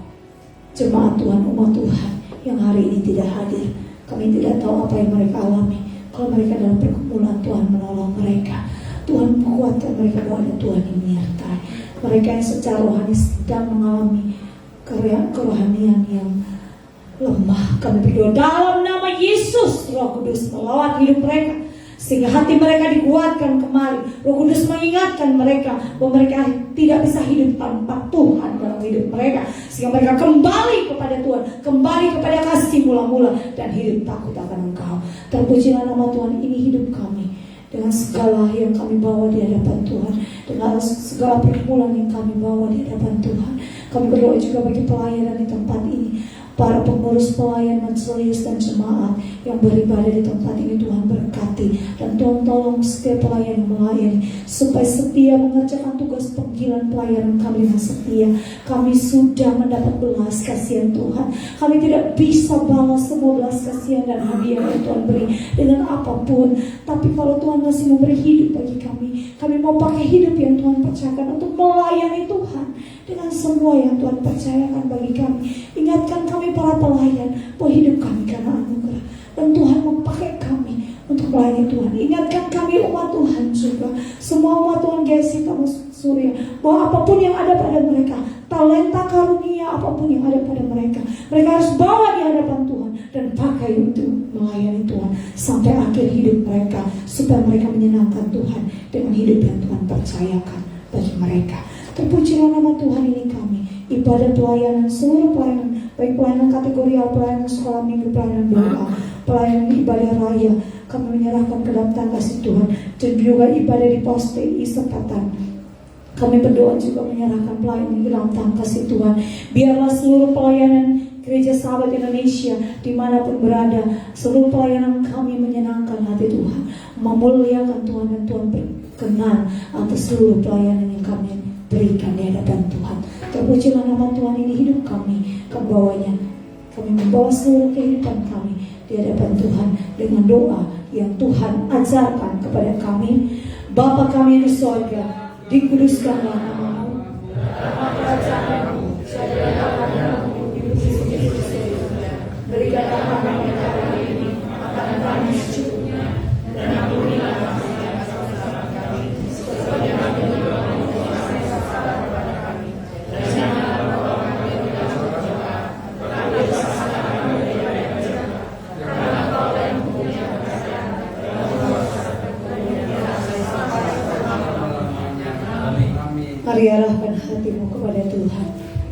jemaat Tuhan, umat Tuhan yang hari ini tidak hadir, kami tidak tahu apa yang mereka alami. Kalau mereka dalam pergumulan, Tuhan menolong mereka, Tuhan kuatkan mereka, bahwa ada Tuhan yang menyertai mereka yang secara rohani sedang mengalami kerohanian yang lemah. Kami berdoa dalam nama Yesus, Roh Kudus melawat hidup mereka, sehingga hati mereka dikuatkan kembali. Roh Kudus mengingatkan mereka bahwa mereka tidak bisa hidup tanpa Tuhan dalam hidup mereka, sehingga mereka kembali kepada Tuhan, kembali kepada kasih mula-mula, dan hidup takut akan Engkau. Terpujilah nama Tuhan. Ini hidup kami dengan segala yang kami bawa di hadapan Tuhan, dengan segala pergumulan yang kami bawa di hadapan Tuhan. Kami berdoa juga bagi pelayanan di tempat ini, para pengurus pelayan majelis dan jemaat yang beribadah di tempat ini. Tuhan berkati, dan Tuhan tolong setiap pelayan yang melayani supaya setia mengerjakan tugas panggilan pelayanan kami dengan setia. Kami sudah mendapat belas kasihan Tuhan. Kami tidak bisa balas semua belas kasihan dan hadiah yang Tuhan beri dengan apapun, tapi kalau Tuhan masih memberi hidup bagi kami mau pakai hidup yang Tuhan percayakan untuk melayani Tuhan dengan semua yang Tuhan percayakan bagi kami. Ingatkan kami para pelayan bahwa hidup kami karena anugerah, dan Tuhan memakai kami untuk melayani Tuhan. Ingatkan kami umat Tuhan juga, semua umat Tuhan GSI kamu Surya, bahwa apapun yang ada pada mereka, talenta karunia apapun yang ada pada mereka, mereka harus bawa di hadapan Tuhan dan pakai untuk melayani Tuhan sampai akhir hidup mereka, supaya mereka menyenangkan Tuhan dengan hidup yang Tuhan percayakan bagi mereka. Terpujilah nama Tuhan. Ini kami ibadah pelayanan, seluruh pelayanan, baik pelayanan kategorial, pelayanan sekolah minggu, pelayanan doa, pelayanan ibadah raya, kami menyerahkan ke dalam tangan kasih Tuhan. Dan juga ibadah di pos TI Sepatan, kami berdoa juga menyerahkan pelayanan ke dalam tangan kasih Tuhan. Biarlah seluruh pelayanan Gereja Sahabat Indonesia dimanapun berada, seluruh pelayanan kami menyenangkan hati Tuhan, memuliakan Tuhan, dan Tuhan berkenan atas seluruh pelayanan yang kami berikan di hadapan Tuhan. Terpujilah nama Tuhan. Ini hidup kami, kebawanya kami membawa seluruh kehidupan kami di hadapan Tuhan dengan doa yang Tuhan ajarkan kepada kami. Bapa kami yang di sorga, dikuduskanlah nama-Mu, kerajaanmu, jadilah kehendakmu di bumi seperti di surga. Berikanlah kami hari ini makanan kami secukupnya, dan ampunilah kesalahan kami seperti yang kami Mari arahkan hatimu kepada Tuhan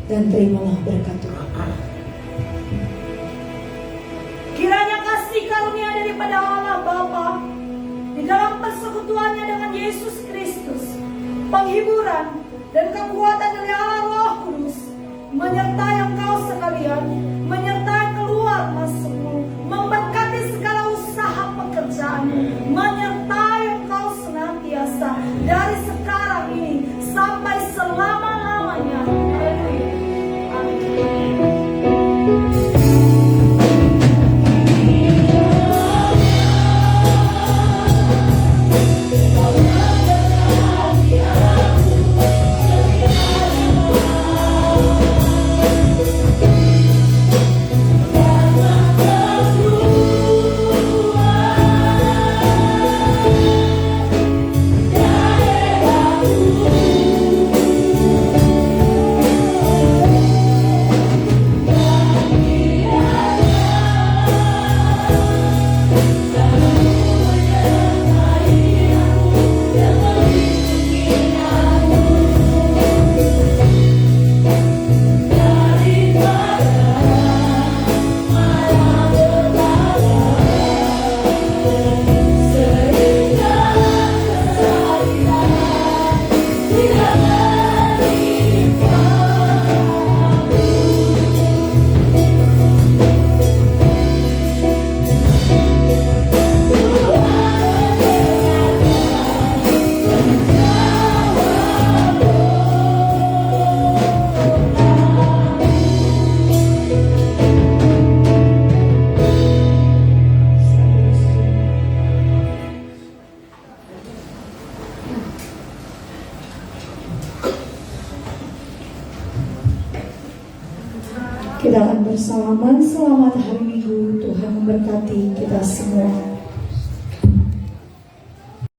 dan terimalah berkat Tuhan. Kiranya kasih karunia daripada Allah Bapa di dalam persekutuannya dengan Yesus Kristus, penghiburan dan kekuatan dari Allah Roh Kudus menyertai engkau sekalian, menyertai keluar masukmu, memberkati segala usaha pekerjaanmu, menyertai engkau senantiasa dari sekarang ini sampai selama Kita akan bersalaman. Selamat hari Minggu. Tuhan memberkati kita semua.